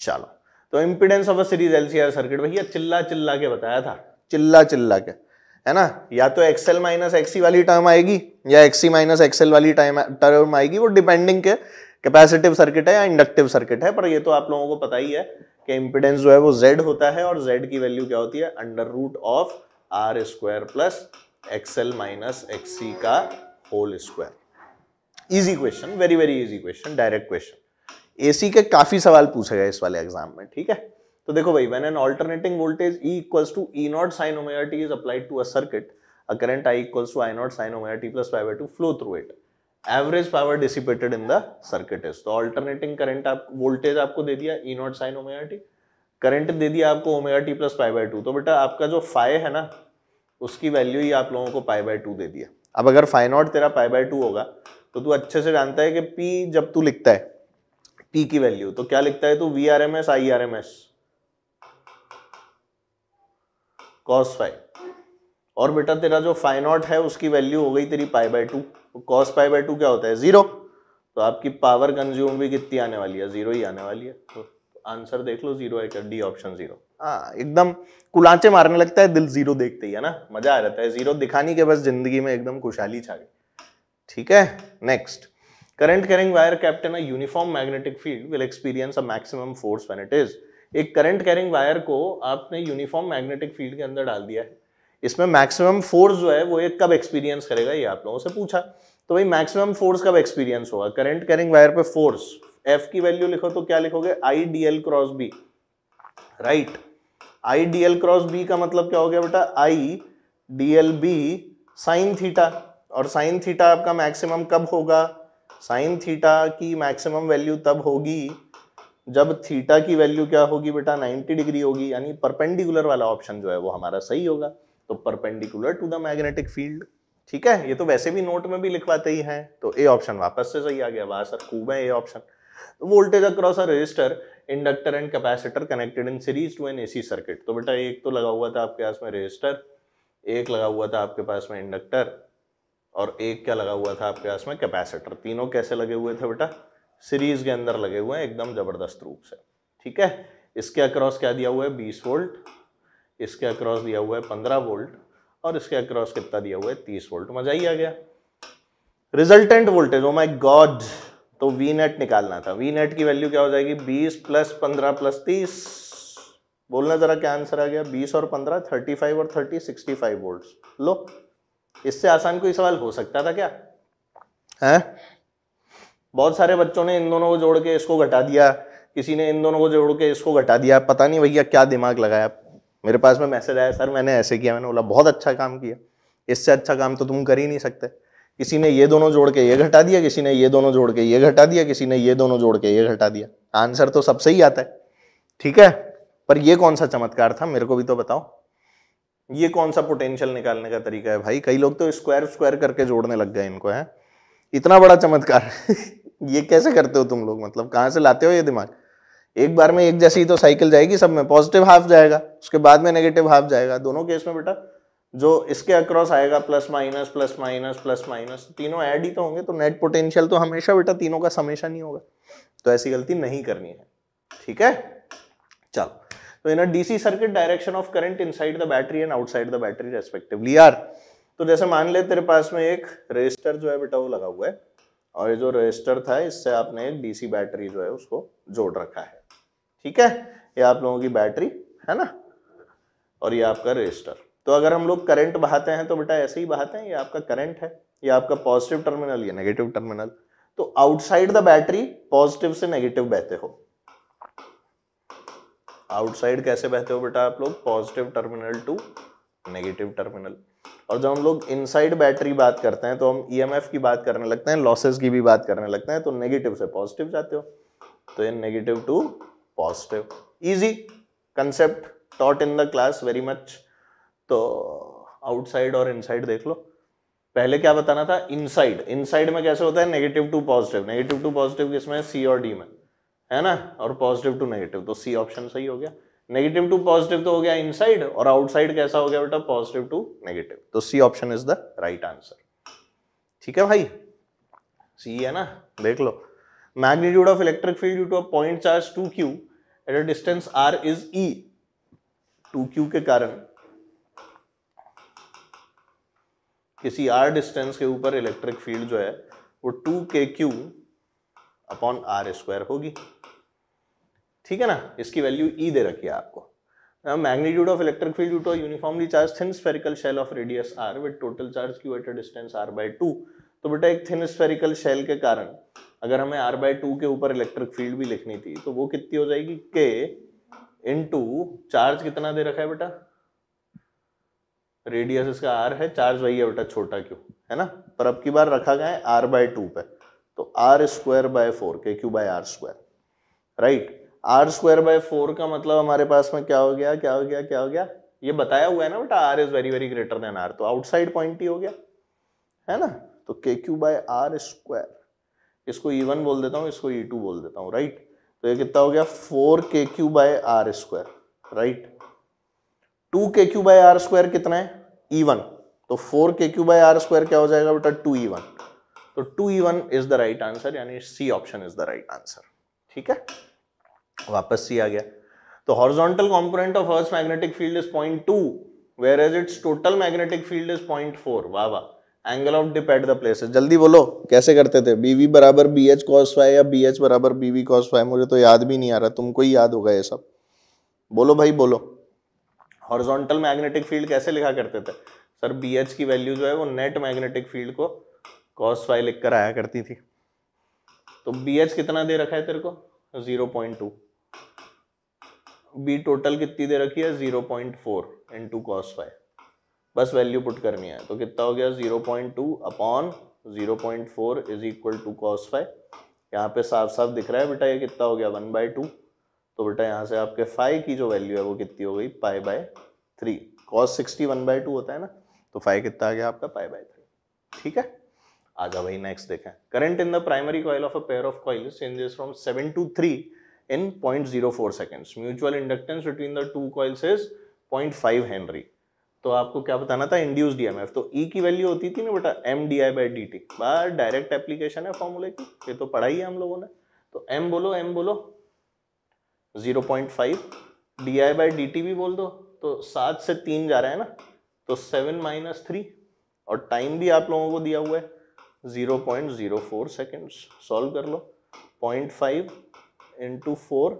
चलो, तो impedance of a series LCR circuit, भैया चिल्ला चिल्ला के बताया था, चिल्ला चिल्ला के, है ना। या तो XL माइनस XC वाली टर्म आएगी या XC माइनस XL वाली टर्म आएगी, वो डिपेंडिंग के कैपेसिटिव सर्किट है या इंडक्टिव सर्किट है। पर ये तो आप लोगों को पता ही है कि इंपीडेंस जो है वो Z होता है और Z की वैल्यू क्या होती है, √R² plus XL minus XC का whole square. Easy question, very very easy question, direct question. AC के काफी सवाल पूछे गए इस वाले एग्जाम में। ठीक है, तो देखो भाई, when an alternating voltage E equals to E0 sin ωt is applied to a circuit, a current I equals to I0 sin ωt plus pi/2 flow through it. Average power dissipated in the circuit is, तो alternating current आप voltage आपको दे दिया E0 sin ωt, current दे दिया आपको ωt plus pi/2। तो बेटा आपका जो फाई है ना, उसकी वैल्यू ही आप लोगों को pi/2 दे दिया। अब अगर φ0 तेरा pi/2 होगा तो तू अच्छे से जानता है कि P जब तू लिखता है P की वैल्यू, तो क्या लिखता है तू, VRMS IRMS cos फाई। और बेटा तेरा जो φ0 है उसकी वैल्यू हो गई तेरी pi/2, cos pi/2 क्या होता है, 0। तो आपकी पावर कंज्यूम भी कितनी आने वाली है, 0 ही आने वाली है। तो आंसर देख लो, 0 है क्या, डी ऑप्शन 0। हाँ, एकदम कुलांचे मारने लगता है दिल 0 देखते ही, है ना, मजा आ जाता है। 0 दिखाने के बस जिंदगी में एकदम खुशहाली छा गई। ठीक है, next, current carrying wire kept in a uniform magnetic field will experience a maximum force when it is. एक करंट कैरिंग वायर को आपने यूनिफॉर्म मैग्नेटिक फील्ड के अंदर डाल दिया है, इसमें मैक्सिमम फोर्स जो है वो एक कब एक्सपीरियंस करेगा, ये आप लोगों से पूछा। तो भाई मैक्सिमम फोर्स कब एक्सपीरियंस होगा, करंट कैरिंग वायर पे फोर्स, F की वैल्यू लिखो तो क्या लिखोगे, IDL×B, राइट। IDL×B का मतलब क्या हो गया बेटा, IDLB साइन थीटा। और साइन थीटा आपका मैक्सिमम कब होगा, साइन थीटा की मैक्सिमम वैल्यू तब होगी जब थीटा की वैल्यू क्या होगी बेटा, 90 डिग्री होगी, यानी परपेंडिकुलर वाला ऑप्शन जो है वो हमारा सही होगा। तो perpendicular to the magnetic field. ठीक है, ये तो वैसे भी नोट में भी लिखवाते ही हैं, तो ए ऑप्शन वापस से सही आ गया। वाह सर, खूब है A option. Voltage across a resistor, inductor and capacitor connected in series to an AC circuit. तो बेटा एक तो लगा हुआ था आपके पास में रेजिस्टर, एक लगा हुआ था आपके पास में इंडक्टर, और एक क्या लगा हुआ था आपके पास में, कैपेसिटर। तीनों कैसे लगे हुए थे बेटा, सीरीज के अंदर लगे हुए हैं एकदम जबरदस्त रूप से। ठीक है, इसके अक्रॉस क्या दिया हुआ है, 20 वोल्ट, इसके अक्रॉस दिया हुआ है 15 वोल्ट, और इसके अक्रॉस कितना दिया हुआ है, 30 वोल्ट। मजा ही आ गया। Resultant voltage, oh my God, तो V नेट निकालना था। V नेट की वैल्यू क्या हो जाएगी, 20 + 15 + 30, बोलना जरा क्या आंसर आ गया, 20 और 15, 35 और 30, 65 वोल्ट्स। लो, इससे आसान कोई सवाल हो सकता था क्या है? बहुत सारे बच्चों ने इन दोनों को जोड़ के इसको घटा दिया, किसी ने इन दोनों को जोड़ के इसको घटा दिया, पता नहीं भैया क्या दिमाग लगाया। मेरे पास में मैसेज आया, सर मैंने ऐसे किया। मैंने बोला बहुत अच्छा काम किया, इससे अच्छा काम तो तुम कर ही नहीं सकते। किसी ने ये दोनों जोड़ के ये घटा दिया, किसी ने ये दोनों जोड़ के ये घटा दिया, किसी ने ये दोनों जोड़ के ये घटा दिया, आंसर तो सबसे ही आता है। ठीक है, पर ये कौन सा चमत्कार था, मेरे को भी तो बताओ। ये कौन सा पोटेंशियल निकालने का तरीका है भाई? कई लोग तो स्क्वायर स्क्वायर करके जोड़ने लग गए इनको, है इतना बड़ा चमत्कार ये कैसे करते हो तुम लोग? मतलब कहां से लाते हो ये दिमाग? एक बार में एक जैसी तो साइकिल जाएगी सब में, पॉजिटिव हाफ जाएगा, उसके बाद में नेगेटिव हाफ जाएगा। दोनों केस में बेटा जो इसके अक्रॉस आएगा plus minus plus minus plus minus, तीनों ऐड ही तो होंगे, तो नेट पोटेंशियल तो हमेशा बेटा तीनों का समेशन ही होगा। तो ऐसी गलती नहीं करनी है। ठीक है, चलो। तो in a DC circuit, direction of current inside the battery and outside the battery respectively यार। तो जैसे मान ले तेरे पास में एक रेजिस्टर जो है बेटा वो लगा हुआ है, और ये जो रेजिस्टर था इससे आपने एक डीसी बैटरी जो है उसको जोड़ रखा है। ठीक है, ये आप लोगों की बैटरी है ना, और ये आपका रेजिस्टर। तो अगर हम लोग करंट बहाते हैं तो बेटा ऐसे ही बहाते हैं, ये आपका करंट है, ये आपका पॉजिटिव टर्मिनल, ये नेगेटिव टर्मिनल। तो आउटसाइड द बैटरी पॉजिटिव से नेगेटिव बहते हो। आउटसाइड कैसे बहते हो बेटा आप लोग? Positive terminal to negative terminal. और जब हम लोग इनसाइड बैटरी बात करते हैं तो हम ईएमएफ की बात करने लगते हैं, लॉसेस की भी बात करने लगते हैं, तो नेगेटिव से पॉजिटिव जाते हो। तो ये negative to positive, easy concept taught in the class very much. तो आउटसाइड और इनसाइड देख लो। पहले क्या बताना था? इनसाइड। इनसाइड में कैसे होता है? Negative to positive. Negative to positive किसमें? सी और डी में, है ना, और पॉजिटिव टू नेगेटिव, तो सी ऑप्शन सही हो गया। नेगेटिव टू पॉजिटिव तो हो गया इनसाइड, और आउटसाइड कैसा हो गया बेटा? पॉजिटिव टू नेगेटिव, तो C option is the right answer. ठीक है भाई, सी है ना, देख लो। Magnitude of electric field due to a point charge 2q at a distance r is e। 2q के कारण किसी r डिस्टेंस के ऊपर इलेक्ट्रिक फील्ड जो है वो 2kq अपॉन r स्क्वायर होगी। ठीक है ना, इसकी वैल्यू e दे रखी है आपको। Magnitude of electric field due to uniformly charge thin spherical shell of radius r with total charge q at a distance r/2। तो बेटा एक थिन स्फेरिकल शेल के कारण अगर हमें r/2 के ऊपर इलेक्ट्रिक फील्ड भी लिखनी थी तो वो कितनी हो जाएगी? k इनटू चार्ज कितना दे रखा है बेटा? रेडियस इसका r है, चार्ज वही है बेटा छोटा q, है ना, पर अब की बार रखा गया है r/2 पे, तो r²/4 kq/r², राइट। r²/4 का मतलब हमारे पास में क्या हो गया? क्या हो गया? क्या हो गया? ये बताया हुआ है ना बेटा, r is very very greater than r, तो आउटसाइड पॉइंट ही हो गया, है ना। तो kq/r², इसको E1 बोल देता हूँ, इसको E2 बोल देता हूँ, राइट। तो ये कितना हो गया? 4kq/r², right. 2kq/r² कितना है? E1, तो 4kq/r² क्या हो जाएगा बेटा? 2E1, तो 2E1 is the right answer, यानी C option is the right answer. ठीक है, वापस सी आ गया। तो horizontal component of earth magnetic field is 0.2 whereas its total magnetic field is 0.4। वाह वाह। Angle of dip at the place, जल्दी बोलो कैसे करते थे? BV बराबर BH cos phi या BH बराबर BV cos phi, मुझे तो याद भी नहीं आ रहा, तुमको ही याद होगा ये सब। बोलो भाई बोलो, हॉरिजॉन्टल मैग्नेटिक फील्ड कैसे लिखा करते थे? सर BH की वैल्यू जो है वो नेट मैग्नेटिक फील्ड को cos phi लिखकर आया करती थी। तो BH कितना दे रखा है तेरे को? 0.2। बी टोटल कितनी दे रखी है? 0.4 इंटू cos phi, बस वैल्यू पुट करनी है। तो कितना हो गया? 0.2 upon 0.4 is equal to cos phi। यहाँ पे साफ साफ दिख रहा है बेटा, ये कितना हो गया? 1/2। तो बेटा यहाँ से आपके phi की जो वैल्यू है वो कितनी हो गई? π/3। cos 60 1/2 होता है ना, तो phi कितना आ गया आपका? π/3। ठीक है, आ जाओ भाई नेक्स्ट देखें। Current in the primary coil of a pair of coils changes from 7 to 3 in 0.04 seconds. Mutual inductance between the two coils is 0.5 Henry। तो आपको क्या बताना था? Induced EMF. तो E की वैल्यू होती थी ना बेटा mdi/dt, बार डायरेक्ट एप्लीकेशन है फॉर्मूले की, ये तो पढ़ा ही है हम लोगों ने। तो m बोलो, m बोलो 0.5, di/dt भी बोल दो, तो 7 से 3 जा रहा है ना, तो 7 - 3, और टाइम भी आप लोगों को दिया हुआ है 0.04 सेकेंड्स। सॉल्व कर लो, 0.5 × 4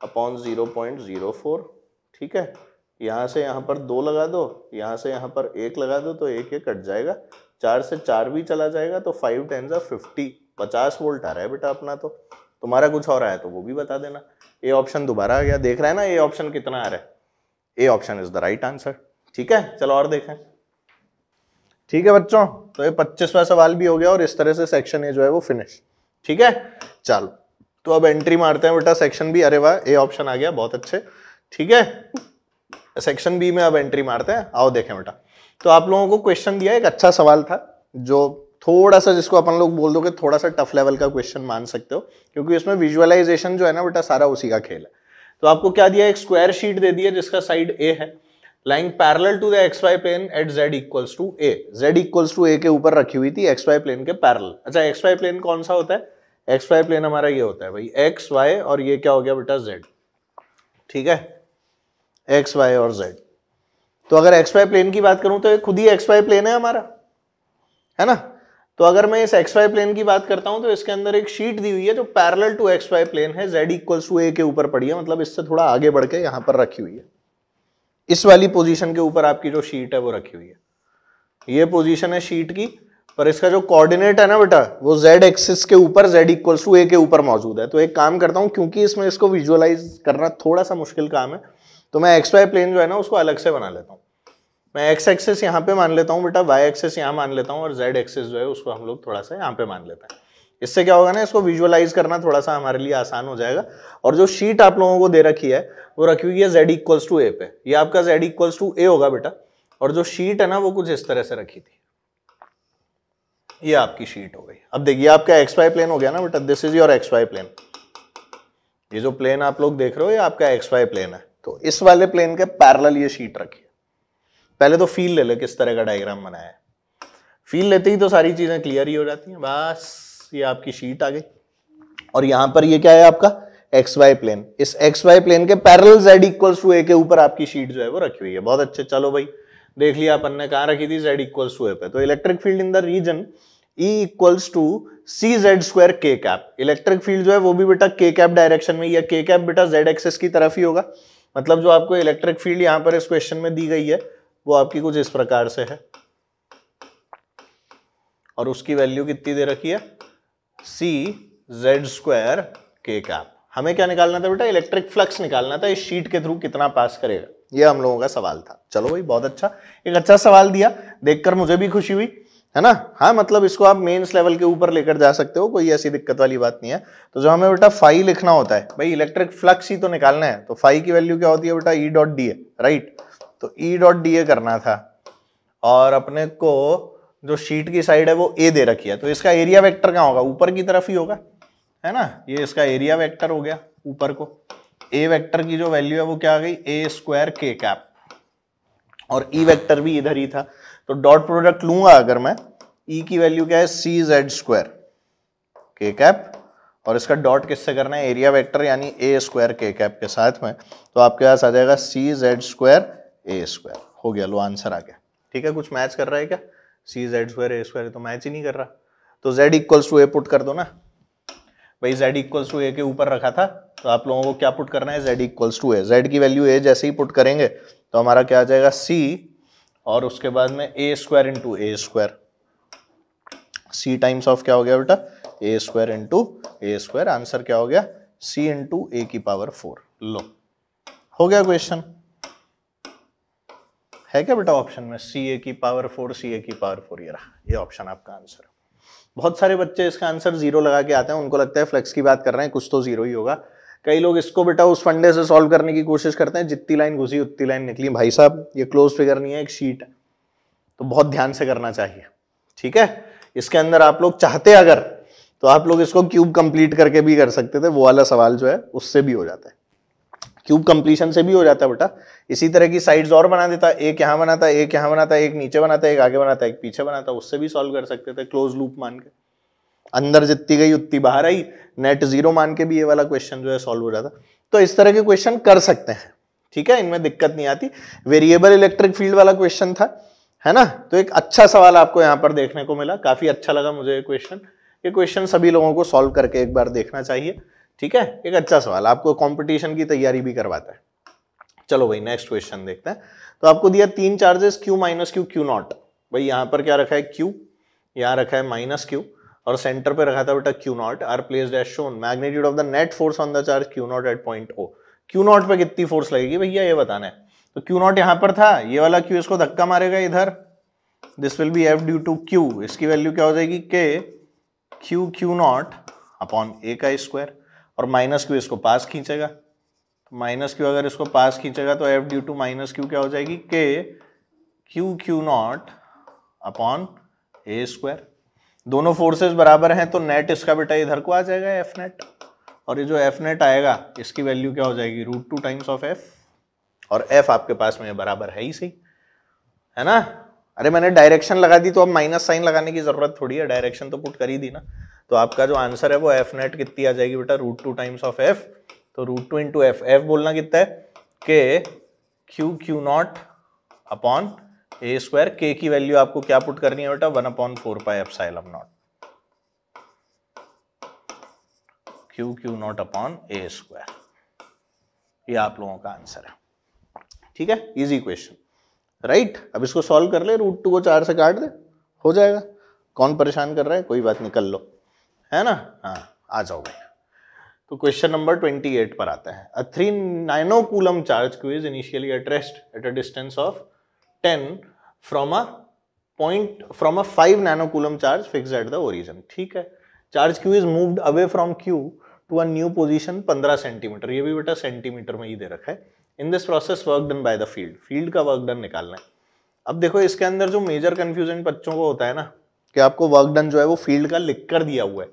अपॉन 0.04, ठीक है, यहाँ से यहाँ पर 2 लगा दो, यहाँ से यहाँ पर 1 लगा दो, तो 1 कट जाएगा, 4 से 4 भी चला जाएगा, तो 5 10 50, 50 वोल्ट आ रहा है बेटा अपना। तो तुम्हारा कुछ और आया तो वो भी बता देना। ए ऑप्शन दोबारा आ गया, देख रहा है ना ए ऑप्शन कितना आ रहा है, A option is the right answer. ठीक है, चलो और देखें। ठीक है बच्चों, तो ये 25वां सवाल भी हो गया और इस तरह से सेक्शन ए जो है वो फिनिश। ठीक है, चलो तो अब एंट्री मारते हैं बेटा सेक्शन बी। अरे वाह, ए ऑप्शन आ गया, बहुत अच्छे। ठीक है, सेक्शन बी में अब एंट्री मारते हैं। आओ देखें बेटा, तो आप लोगों को क्वेश्चन दिया, एक अच्छा सवाल था जो थोड़ा सा, जिसको अपन लोग बोल दोगे थोड़ा सा टफ लेवल का क्वेश्चन मान सकते हो, क्योंकि इसमें विजुअलाइजेशन जो है ना बेटा सारा उसी का खेल है। तो आपको क्या दिया, एक स्क्वायर शीट दे दी है जिसका साइड ए है, lying parallel to the XY plane at Z equals to A। Z equals to A के ऊपर रखी हुई थी XY प्लेन के पैरेलल। अच्छा, XY प्लेन कौन सा होता है, XY प्लेन हमारा ये होता है भाई X Y, और ये क्या हो गया बेटा Z। ठीक है, X Y और Z। तो अगर XY प्लेन की बात करूं तो ये खुद ही XY प्लेन है हमारा, है ना। तो अगर मैं इस XY प्लेन की बात करता हूं तो इसके अंदर एक शीट दी हुई है जो पैरेलल टू XY प्लेन है, Z इक्वल्स टू A के ऊपर पड़ी है, मतलब इससे थोड़ा आगे बढ़ के यहां पर रखी हुई है। इस वाली पोजीशन के ऊपर आपकी जो शीट है वो रखी हुई है, ये पोजीशन है शीट की, पर इसका जो कोऑर्डिनेट है ना बेटा वो Z एक्सिस के ऊपर Z इक्वल्स टू A के ऊपर मौजूद है। तो एक काम करता हूं, क्योंकि इसमें इसको विजुअलाइज करना थोड़ा सा मुश्किल काम है, तो मैं XY प्लेन जो है ना उसको अलग से बना लेता हूं। मैं X एक्सिस यहाँ पे मान लेता हूँ बेटा, Y एक्सिस यहाँ मान लेता हूँ, और Z एक्सिस जो है उसको हम लोग थोड़ा सा यहाँ पे मान लेते हैं। इससे क्या होगा ना, इसको विजुअलाइज करना थोड़ा सा हमारे लिए आसान हो जाएगा। और जो शीट आप लोगों को दे रखी है वो रखी हुई है Z इक्वल्स टू A पे, ये आपका Z इक्वल्स टू A होगा बेटा, और जो शीट है ना वो कुछ इस तरह से रखी थी, ये आपकी शीट हो गई। अब देखिए आपका XY प्लेन हो गया ना बेटा, this is your XY plane. ये जो प्लेन आप लोग देख रहे हो ये आपका XY प्लेन है, तो इस वाले प्लेन के पैरेलल ये शीट रखी है। पहले तो फील ले ले किस तरह का डायग्राम बनाया है, फील लेते ही तो सारी चीजें क्लियर ही हो जाती हैं। बस ये आपकी शीट आ गई, और यहां पर ये क्या है आपका XY प्लेन, इस XY प्लेन के parallel Z equals to A के ऊपर आपकी शीट जो है वो रखी हुई है। बहुत अच्छे, चलो भाई देख लिया अपन ने, कहां रखी थी, Z इक्वल्स टू A पे। तो electric field in the region E equals to CZ square K cap. Electric field जो है वो भी बेटा K कैप डायरेक्शन में, या K कैप बेटा Z एक्सिस की तरफ ही होगा। मतलब जो आपको इलेक्ट्रिक फील्ड यहां पर इस क्वेश्चन में दी गई है वो आपकी कुछ इस प्रकार से है, और उसकी वैल्यू कितनी दे रखी है, CZ स्क्वायर K कैप। हमें क्या निकालना था बेटा, इलेक्ट्रिक फ्लक्स निकालना था, इस शीट के थ्रू कितना पास करेगा, ये हम लोगों का सवाल था। चलो भाई बहुत अच्छा, एक अच्छा सवाल दिया, देखकर मुझे भी खुशी हुई, है ना। हाँ, मतलब इसको आप मेंस लेवल के ऊपर लेकर जा सकते हो, कोई ऐसी दिक्कत वाली बात नहीं है। तो जो हमें बेटा फाई लिखना होता है, भाई इलेक्ट्रिक फ्लक्स ही तो निकालना है, तो फाई की वैल्यू क्या होती है बेटा, E dot D A, right. तो E डॉट डी ए करना था, और अपने को जो शीट की साइड है वो A दे रखी है, तो इसका एरिया वेक्टर कहाँ होगा, ऊपर की तरफ ही होगा, है ना। ये इसका एरिया वेक्टर हो गया ऊपर को। A वेक्टर की जो वैल्यू है वो क्या आ गई, A स्क्वायर K कैप, और E वेक्टर भी इधर ही था, तो डॉट प्रोडक्ट लूंगा अगर मैं, E की वैल्यू क्या है, CZ स्क्वायर K कैप, और इसका डॉट किससे करना है, एरिया वेक्टर यानी A स्क्वायर K कैप के साथ में, तो आपके पास आ जाएगा CZ स्क्वायर A स्क्वायर। हो गया, लो आंसर आ गया। ठीक है, कुछ मैच कर रहा है क्या, CZ स्क्वायर A स्क्वायर तो मैच ही नहीं कर रहा, तो Z equals to A put कर दो ना भाई। Z इक्वल्स टू A के ऊपर रखा था, तो आप लोगों को क्या पुट करना है, Z equals to A। Z की वैल्यू A जैसे ही पुट करेंगे तो हमारा क्या आ जाएगा, C, और उसके बाद में A square into A square, C times of क्या हो गया बेटा, A square into A square. Answer क्या हो गया, C इंटू A की पावर 4। लो हो गया क्वेश्चन, है क्या बेटा ऑप्शन में, CA की पावर 4, CA की पावर 4, ये रहा, ये ऑप्शन आपका आंसर है। बहुत सारे बच्चे इसका आंसर 0 लगा के आते हैं, उनको लगता है फ्लक्स की बात कर रहे हैं, कुछ तो 0 ही होगा। कई लोग इसको बेटा उस फंडे से सॉल्व करने की कोशिश करते हैं, जितनी लाइन घुसी उतनी लाइन निकली। भाई साहब ये क्लोज फिगर नहीं है, एक शीट है, तो बहुत ध्यान से करना चाहिए। ठीक है, इसके अंदर आप लोग चाहते अगर तो आप लोग इसको क्यूब कंप्लीट करके भी कर सकते थे, वो वाला सवाल जो है उससे भी हो जाता है, क्यूब कंप्लीशन से भी हो जाता है बेटा। इसी तरह की साइड्स और बना देता, एक यहाँ बनाता, एक यहाँ बनाता, एक नीचे बनाता, एक आगे बनाता, एक पीछे बनाता, उससे भी सॉल्व कर सकते थे क्लोज लूप मान के। अंदर जितनी गई उतनी बाहर आई, नेट 0 मान के भी ये वाला क्वेश्चन जो है सॉल्व हो जाता। तो इस तरह के क्वेश्चन कर सकते हैं, ठीक है, इनमें दिक्कत नहीं आती। वेरिएबल इलेक्ट्रिक फील्ड वाला क्वेश्चन था, है ना, तो एक अच्छा सवाल आपको यहाँ पर देखने को मिला, काफी अच्छा लगा मुझे ये क्वेश्चन। ये क्वेश्चन सभी लोगों को सॉल्व करके एक बार देखना चाहिए, ठीक है, एक अच्छा सवाल आपको कंपटीशन की तैयारी भी करवाता है। चलो भाई नेक्स्ट क्वेश्चन देखते हैं। तो आपको दिया 3 charges Q minus Q Q not. भाई यहाँ पर क्या रखा है Q, यहाँ रखा है माइनस Q और सेंटर पे रखा था बेटा Q naught. Are placed as shown, magnitude of the net force on the charge Q naught at point O। Q naught पे कितनी फोर्स लगेगी भैया ये बताना है। तो Q नॉट यहाँ पर था, ये वाला Q इसको धक्का मारेगा इधर, this will be F due to Q। इसकी वैल्यू क्या हो जाएगी K Q Q naught upon A का स्क्वायर, और माइनस Q इसको पास खींचेगा, तो माइनस Q अगर इसको पास खींचेगा तो F due to minus Q क्या हो जाएगी K Q Q naught upon A square. दोनों फोर्सेस बराबर हैं तो नेट इसका बेटा इधर को आ जाएगा F नेट, और ये जो F नेट आएगा इसकी वैल्यू क्या हो जाएगी √2 टाइम्स ऑफ F, और F आपके पास में बराबर है ही सही, है ना। अरे मैंने डायरेक्शन लगा दी तो अब माइनस साइन लगाने की जरूरत थोड़ी है, डायरेक्शन तो पुट कर ही दी ना। तो आपका जो आंसर है वो F नेट कितनी आ जाएगी बेटा √2 टाइम्स ऑफ F, तो √2 इंटू F, F बोलना कितना है K Q Q naught upon A square. K की वैल्यू आपको क्या पुट करनी है बेटा 1/4 pi epsilon not Q Q naught upon A square. ये आप लोगों का आंसर है, ठीक है, इजी क्वेश्चन राइट। अब इसको सॉल्व कर ले, √2 को 4 से काट दे, हो जाएगा। कौन परेशान कर रहा है, कोई बात नहीं, कर लो, है ना। हाँ आ जाओ भाई। तो क्वेश्चन नंबर 28 पर आता है। अ 3 नैनोकूलम charge Q is initially at rest at a distance of 10 from a 5 nanocoulomb charge fixed at the origin। ठीक है, charge Q is moved away from Q to a new position 15 centimetre, ये भी बेटा centimetre में ही दे रखा है। In this process work done by the field, field का work done निकालना है। अब देखो इसके अंदर जो मेजर कंफ्यूजन बच्चों को होता है ना, कि आपको वर्क डन जो है वो फील्ड का लिख कर दिया हुआ है,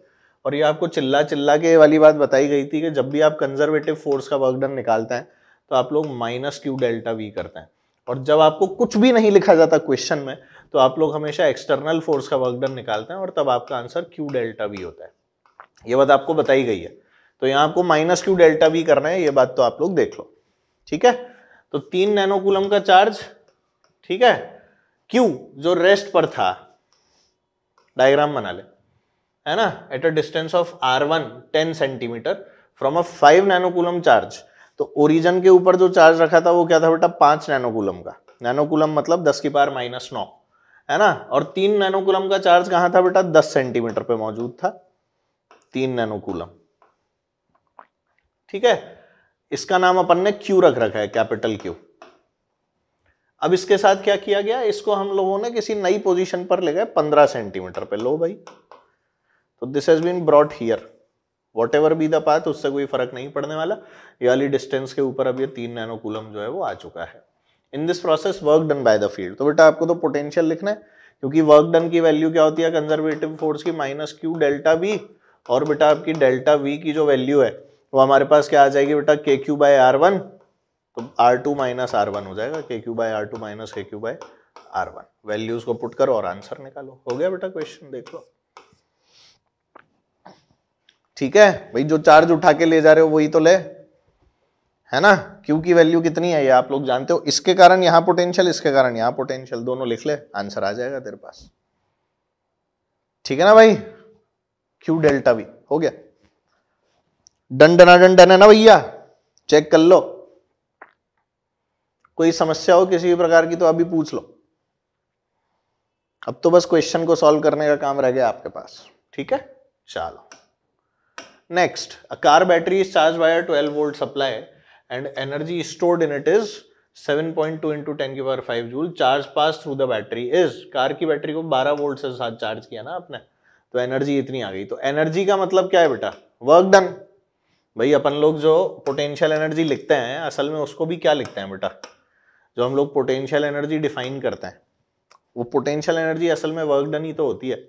और ये आपको चिल्ला चिल्ला के वाली बात बताई गई थी कि जब भी आप कंजर्वेटिव फोर्स का वर्क डन निकालते हैं तो आप लोग माइनस Q डेल्टा V करते हैं, और जब आपको कुछ भी नहीं लिखा जाता क्वेश्चन में तो आप लोग हमेशा एक्सटर्नल फोर्स का वर्क डन निकालते हैं, और तब आपका आंसर Q डेल्टा V होता है। ये बात आपको बताई गई है, तो यहाँ आपको माइनस Q डेल्टा V करना है, ये बात तो आप लोग देख लो, ठीक है। तो 3 नैनोकूलम का चार्ज, ठीक है, Q जो रेस्ट पर था, डायग्राम बना ले, है ना, at a distance of R1 10 centimetre from a 5 nanocoulomb charge. तो ओरिजिन के ऊपर जो चार्ज रखा था वो क्या था बेटा 5 नैनोकूलम का, नैनोकूलम मतलब 10 की पावर -9, है ना। और 3 नैनोकूलम का चार्ज कहां था बेटा 10 सेंटीमीटर पे मौजूद था, 3 नैनोकूलम, ठीक है। इसका नाम अपन ने Q रख रखा है, कैपिटल Q। अब इसके साथ क्या किया गया, इसको हम लोगों ने किसी नई पोजीशन पर ले गए 15 सेंटीमीटर पे, लो भाई। तो this has been brought here, whatever be the path, उससे कोई फर्क नहीं पड़ने वाला। ये वाली डिस्टेंस के ऊपर अब ये 3 नैनोकूलम जो है वो आ चुका है। In this process work done by the field, तो बेटा आपको तो पोटेंशियल लिखना है, क्योंकि वर्क डन की वैल्यू क्या होती है कंजर्वेटिव फोर्स की माइनस Q डेल्टा V, और बेटा आपकी डेल्टा V की जो वैल्यू है वो हमारे पास क्या आ जाएगी बेटा KQ बाय R1, तो R2 माइनस R1 हो जाएगा, KQ by R2 minus KQ by R1। Values को पुट करो और आंसर निकालो, हो गया बेटा क्वेश्चन, देख लो, ठीक है भाई। जो चार्ज उठा के ले जा रहे हो वही तो ले, है ना। Q की वैल्यू कितनी है ये आप लोग जानते हो, इसके कारण यहां पोटेंशियल, इसके कारण यहां पोटेंशियल, दोनों लिख ले, आंसर आ जाएगा तेरे पास, ठीक है ना भाई। Q डेल्टा V हो गया, डन डना डन है ना भैया, चेक कर लो। कोई समस्या हो किसी भी प्रकार की तो अभी पूछ लो, अब तो बस क्वेश्चन को सॉल्व करने का काम रह गया आपके पास, ठीक है। चलो next, a car battery is charged by a 12 volt supply and energy stored in it is 7.2 into 10 की power 5 joule. Charge pass through the battery is, car की बैटरी को 12 वोल्ट से साथ चार्ज किया ना आपने, तो एनर्जी इतनी आ गई। तो एनर्जी का मतलब क्या है बेटा, वर्क डन। भाई अपन लोग जो पोटेंशियल एनर्जी लिखते हैं असल में उसको भी क्या लिखते हैं बेटा, जो हम लोग पोटेंशियल एनर्जी डिफाइन करते हैं वो पोटेंशियल एनर्जी असल में वर्क डन ही तो होती है,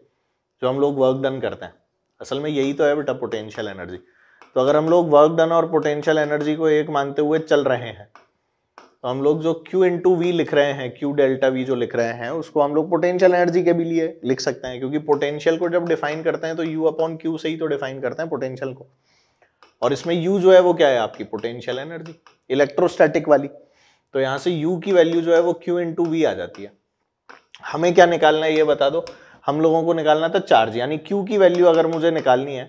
जो हम लोग वर्क डन करते हैं असल में यही तो है बेटा पोटेंशियल एनर्जी। तो अगर हम लोग वर्क डन और पोटेंशियल एनर्जी को एक मानते हुए चल रहे हैं तो हम लोग जो Q इंटू V लिख रहे हैं, Q डेल्टा V जो लिख रहे हैं, उसको हम लोग पोटेंशियल एनर्जी के भी लिए लिख सकते हैं, क्योंकि पोटेंशियल को जब डिफाइन करते हैं तो U अपॉन Q से ही तो डिफाइन करते हैं पोटेंशियल को, और इसमें U जो है वो क्या है आपकी पोटेंशियल एनर्जी इलेक्ट्रोस्टैटिक वाली। तो यहाँ से U की वैल्यू जो है वो Q इंटू V आ जाती है। हमें क्या निकालना है ये बता दो, हम लोगों को निकालना था चार्ज, यानी Q की वैल्यू अगर मुझे निकालनी है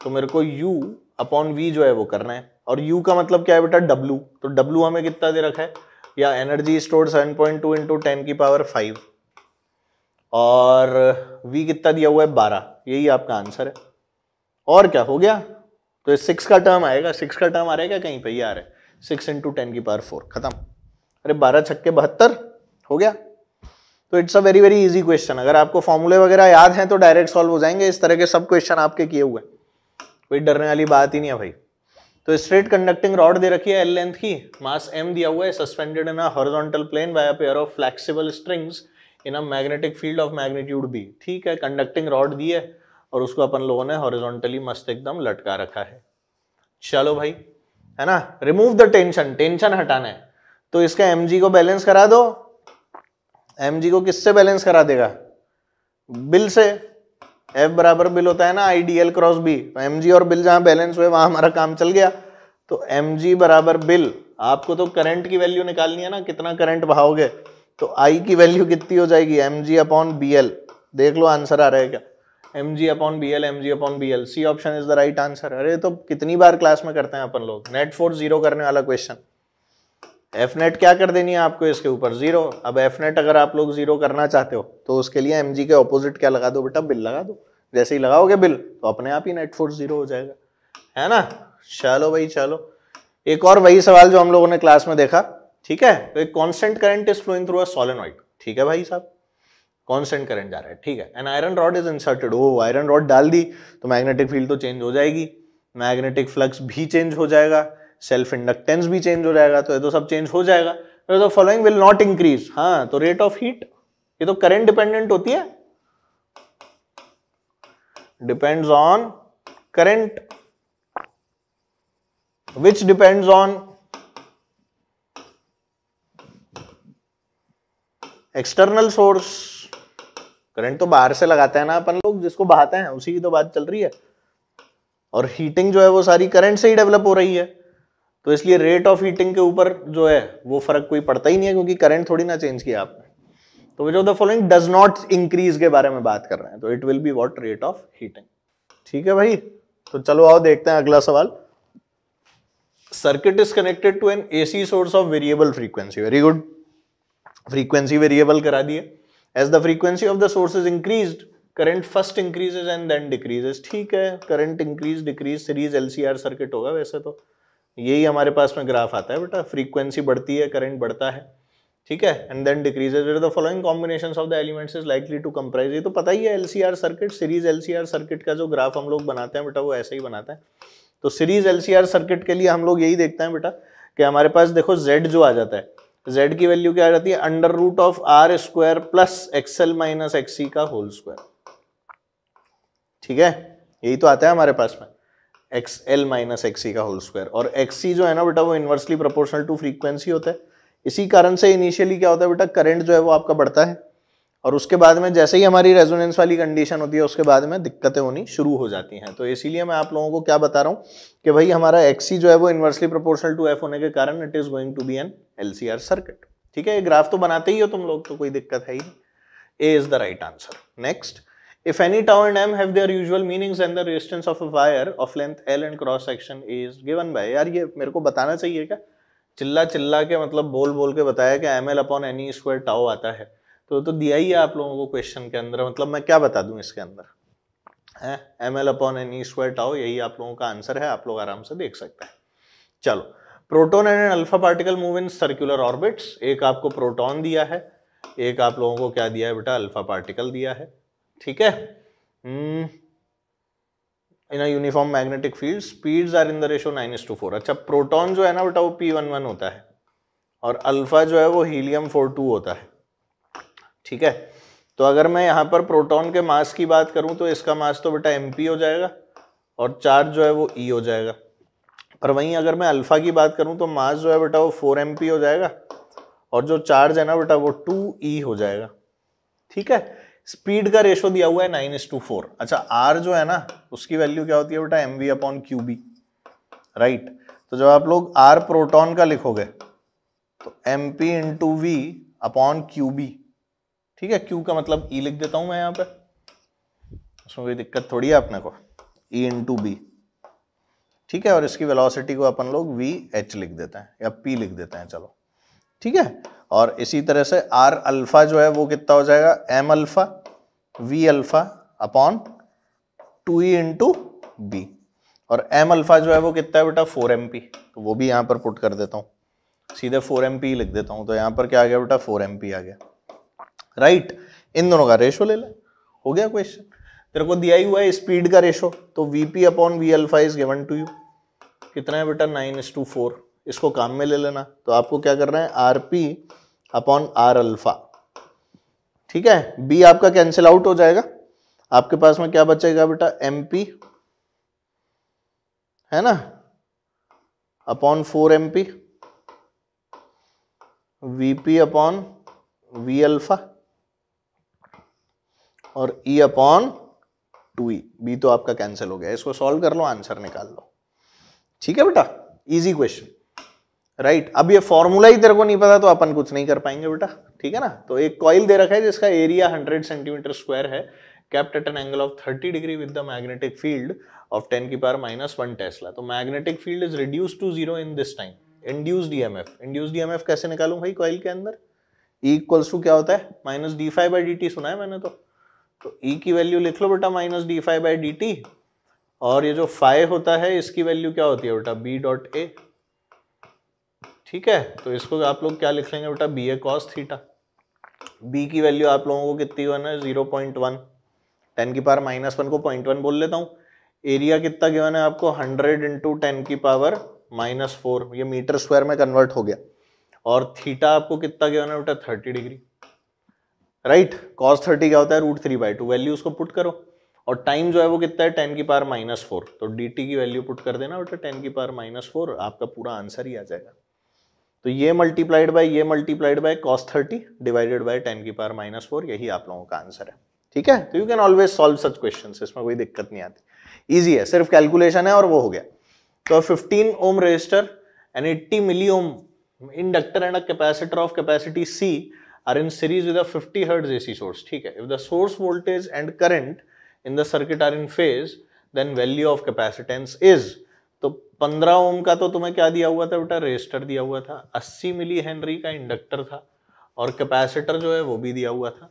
तो मेरे को U अपॉन V जो है वो करना है। और U का मतलब क्या है बेटा W, तो W हमें कितना दे रखा है, या एनर्जी स्टोर्ड 7.2 इंटू 10⁵ और V कितना दिया हुआ है 12, यही आपका आंसर है। और क्या हो गया, तो ये 6 का टर्म आएगा, 6 का टर्म आ रहा है क्या कहीं पे, ये आ रहा है 6 इंटू 10⁴ खत्म। अरे 12 छक्के 72 हो गया। तो it's a very very easy question, अगर आपको फॉर्मूले वगैरह याद हैं तो डायरेक्ट सॉल्व हो जाएंगे, इस तरह के सब क्वेश्चन आपके किए हुए, कोई डरने वाली बात ही नहीं है भाई। तो स्ट्रेट कंडक्टिंग रॉड दे रखी है L लेंथ की, मास M दिया हुआ है, suspended in a horizontal plane by a pair of flexible strings in a magnetic field of magnitude B। ठीक है, कंडक्टिंग रॉड दी है और उसको अपन लोगों ने हॉरिजॉन्टली मस्त एकदम लटका रखा है। चलो भाई, है ना, रिमूव द टेंशन, टेंशन हटाना है, तो इसका mg को बैलेंस करा दो। mg को किससे बैलेंस करा देगा, बिल से, F बराबर बिल होता है ना IDL क्रॉस B, तो mg और बिल जहां बैलेंस हुए वहां हमारा काम चल गया। तो mg बराबर बिल, आपको तो करंट की वैल्यू निकालनी है ना, कितना करंट बहाओगे, तो I की वैल्यू कितनी हो जाएगी, mg अपॉन BL, देख लो आंसर आ रहा है क्या, mg upon BL, mg upon BL, C option is the right answer. अरे तो कितनी बार क्लास में करते हैं अपन लोग, नेट फोर्स जीरो करने वाला क्वेश्चन, एफ नेट क्या कर देनी है आपको इसके ऊपर, जीरो। अब एफ नेट अगर आप लोग जीरो करना चाहते हो तो उसके लिए mg के ऑपोजिट क्या लगा दो बेटा, बिल लगा दो, जैसे ही लगाओगे बिल तो अपने आप ही नेट फोर्स जीरो हो जाएगा, है ना। चलो भाई चलो, एक और वही सवाल जो हम लोगों ने क्लास में देखा, ठीक है। तो एक constant current is flowing through a solenoid, ठीक है भाई साहब, कांस्टेंट करंट जा रहा है, ठीक है। An iron rod is inserted, ओ आयरन रॉड डाल दी तो मैग्नेटिक फील्ड तो चेंज हो जाएगी, मैग्नेटिक फ्लक्स भी चेंज हो जाएगा, सेल्फ इंडक्टेंस भी चेंज हो जाएगा, तो ये तो सब चेंज हो जाएगा। तो फॉलोइंग विल नॉट इंक्रीज, हाँ, तो रेट ऑफ हीट, ये तो करंट डिपेंडेंट होती है, depends on current which depends on external source। Current तो बाहर से लगाते हैं ना अपन लोग, जिसको बहाते हैं, उसी की तो बात चल रही है, और हीटिंग जो है वो सारी करंट से ही डेवलप हो रही है, तो इसलिए रेट ऑफ हीटिंग के ऊपर जो है वो फर्क कोई पड़ता ही नहीं है, क्योंकि करंट थोड़ी ना चेंज किया आपने। तो which of the following does not increase के बारे में बात कर रहे हैं, तो it will be what, rate of heating. ठीक है भाई, तो चलो आओ देखते हैं अगला सवाल। Circuit is connected to an AC source of variable frequency, very good, frequency variable करा दिए। As the frequency of the source is increased, current first increases and then decreases, ठीक है, current increase decrease, series LCR circuit होगा वैसे तो, यही हमारे पास में ग्राफ आता है बेटा, फ्रीक्वेंसी बढ़ती है करंट बढ़ता है, ठीक है, and then decreases, the following combinations of the elements is likely to comprise, ये तो पता ही है LCR circuit, series LCR circuit का जो ग्राफ हम लोग बनाते हैं बेटा वो ऐसे ही बनाते हैं। तो सीरीज LCR सर्किट के लिए हम लोग यही देखते हैं बेटा कि हमारे पास देखो Z जो आ जाता है, Z की वैल्यू क्या आ जाती है, √R² plus XL minus XC का होल स्क्वायर, ठीक है, यही तो आता है हमारे पास में, XL माइनस XC का होल स्क्वायर, और XC जो है ना बेटा वो इनवर्सली प्रोपोर्शनल टू फ्रीक्वेंसी होता है। इसी कारण से इनिशियली क्या होता है बेटा, करंट जो है वो आपका बढ़ता है, और उसके बाद में जैसे ही हमारी रेजोनेंस वाली कंडीशन होती है उसके बाद में दिक्कतें होनी शुरू हो जाती हैं। तो इसीलिए मैं आप लोगों को क्या बता रहा हूँ कि भाई हमारा XC जो है वो इनवर्सली प्रोपोर्शनल टू F होने के कारण it is going to be an LCR circuit, ठीक है। ये ग्राफ तो बनाते ही हो तुम लोग, तो कोई दिक्कत है ही नहीं, A is the right answer. Next, if any tau and m have their usual meanings and the resistance of a wire of length L and cross section is given by, यार ये मेरे को बताना चाहिए क्या, चिल्ला चिल्ला के मतलब बोल बोल के बताया कि ml/ne² टाउ आता है, तो दिया ही है आप लोगों को क्वेश्चन के अंदर, मतलब मैं क्या बता दूं इसके अंदर है, ml/ne² टाउ, यही आप लोगों का आंसर है, आप लोग आराम से देख सकते हैं। चलो, proton and alpha particle move in circular orbits, एक आपको प्रोटॉन दिया है, एक आप लोगों को क्या दिया है बेटा, अल्फा पार्टिकल दिया है, ठीक है। In a uniform magnetic field, speeds are in the ratio 9:4। अच्छा, प्रोटॉन जो है ना बेटा वो P11 होता है, और अल्फा जो है वो हीलियम-42 होता है, ठीक है। तो अगर मैं यहाँ पर प्रोटॉन के मास की बात करूँ तो इसका मास तो बेटा mp हो जाएगा, और चार्ज जो है वो E हो जाएगा, पर वहीं अगर मैं अल्फा की बात करूँ तो मास जो है बेटा वो 4mp हो जाएगा, और जो चार्ज है ना बेटा वो 2e हो जाएगा, ठीक है। स्पीड का रेशो दिया हुआ है 9:4। अच्छा, R जो है ना उसकी वैल्यू क्या होती है बेटा, mv/qb, राइट। तो जब आप लोग R प्रोटॉन का लिखोगे तो mp/v/qb, ठीक है, Q का मतलब E लिख देता हूं मैं यहाँ पे, उसमें कोई दिक्कत थोड़ी है अपने को, E/b, ठीक है, और इसकी वेलोसिटी को अपन लोग वी एच लिख देते हैं या पी लिख देते हैं, चलो ठीक है। और इसी तरह से आर अल्फा जो है वो कितना हो जाएगा, M alpha V alpha upon 2e into B, और एम अल्फा जो है वो कितना है बेटा 4mp, तो वो भी यहां पर पुट कर देता हूं, सीधे 4mp लिख देता हूं, तो यहां पर क्या आ गया बेटा 4mp आ गया, राइट। इन दोनों का रेशो ले ले, हो गया क्वेश्चन। तेरे को दिया ही हुआ है स्पीड का रेशो, तो vp upon V alpha is given to you, कितना है बेटा 9:4, इसको काम में ले लेना, तो आपको क्या करना है rp अपॉन आर अल्फा, ठीक है। b आपका कैंसिल आउट हो जाएगा, आपके पास में क्या बचेगा बेटा mp है ना, upon 4mp, vp upon V alpha और e अपॉन 2e, b तो आपका कैंसिल हो गया, इसको सॉल्व कर लो, आंसर निकाल लो, ठीक है बेटा, इजी क्वेश्चन, राइट। अब ये फॉर्मूला ही तेरे को नहीं पता तो अपन कुछ नहीं कर पाएंगे बेटा, ठीक है ना। तो एक कॉइल दे रखा है जिसका एरिया 100 सेंटीमीटर स्क्वायर है, kept at an angle of 30 degree with the magnetic field of 10 की पावर -1 टेस्ला, तो magnetic field is reduced to 0 in this time. Induced EMF, induced EMF कैसे निकालूं भाई कॉइल के अंदर, E इक्वल्स टू क्या होता है -d∅dt, सुना है मैंने, तो E की वैल्यू लिख लो बेटा -d∅dt, और ये जो फाई होता है इसकी वैल्यू क्या होती है बेटा b डॉट ए, ठीक है। तो इसको आप लोग क्या लिख लेंगे बेटा bA cos थीटा, b की वैल्यू आप लोगों को कितनी गिवन है 0.1, 10 की पावर -1 को 0.1 बोल लेता हूँ, एरिया कितना गिवन है आपको 100 इंटू 10 की पावर -4, ये मीटर स्क्वायर में कन्वर्ट हो गया, और थीटा आपको कितना गिवन है बेटा 30 डिग्री, राइट। cos 30 क्या होता है √3/2, वैल्यू उसको पुट करो, और टाइम जो है वो कितना है 10 की पावर -4, तो dt की वैल्यू पुट कर देना बेटा 10 की पावर -4, आपका पूरा आंसर ही आ जाएगा। तो ये multiplied by cos 30 divided by 10 की पावर -4, यही आप लोगों का आंसर है, ठीक है। तो you can always solve such questions, इसमें कोई दिक्कत नहीं आती, इजी है, सिर्फ कैलकुलेशन है और वो हो गया। तो 15 ohm resistor and 80 milli ohm inductor and a capacitor of capacity C are in series with a 50 Hz AC source, ठीक है। If the source voltage and current in the circuit are in phase, then value of capacitance is, तो 15 ओम का तो तुम्हें क्या दिया हुआ था बेटा रेजिस्टर दिया हुआ था, 80 मिली हेनरी का इंडक्टर था, और कैपेसिटर जो है वो भी दिया हुआ था,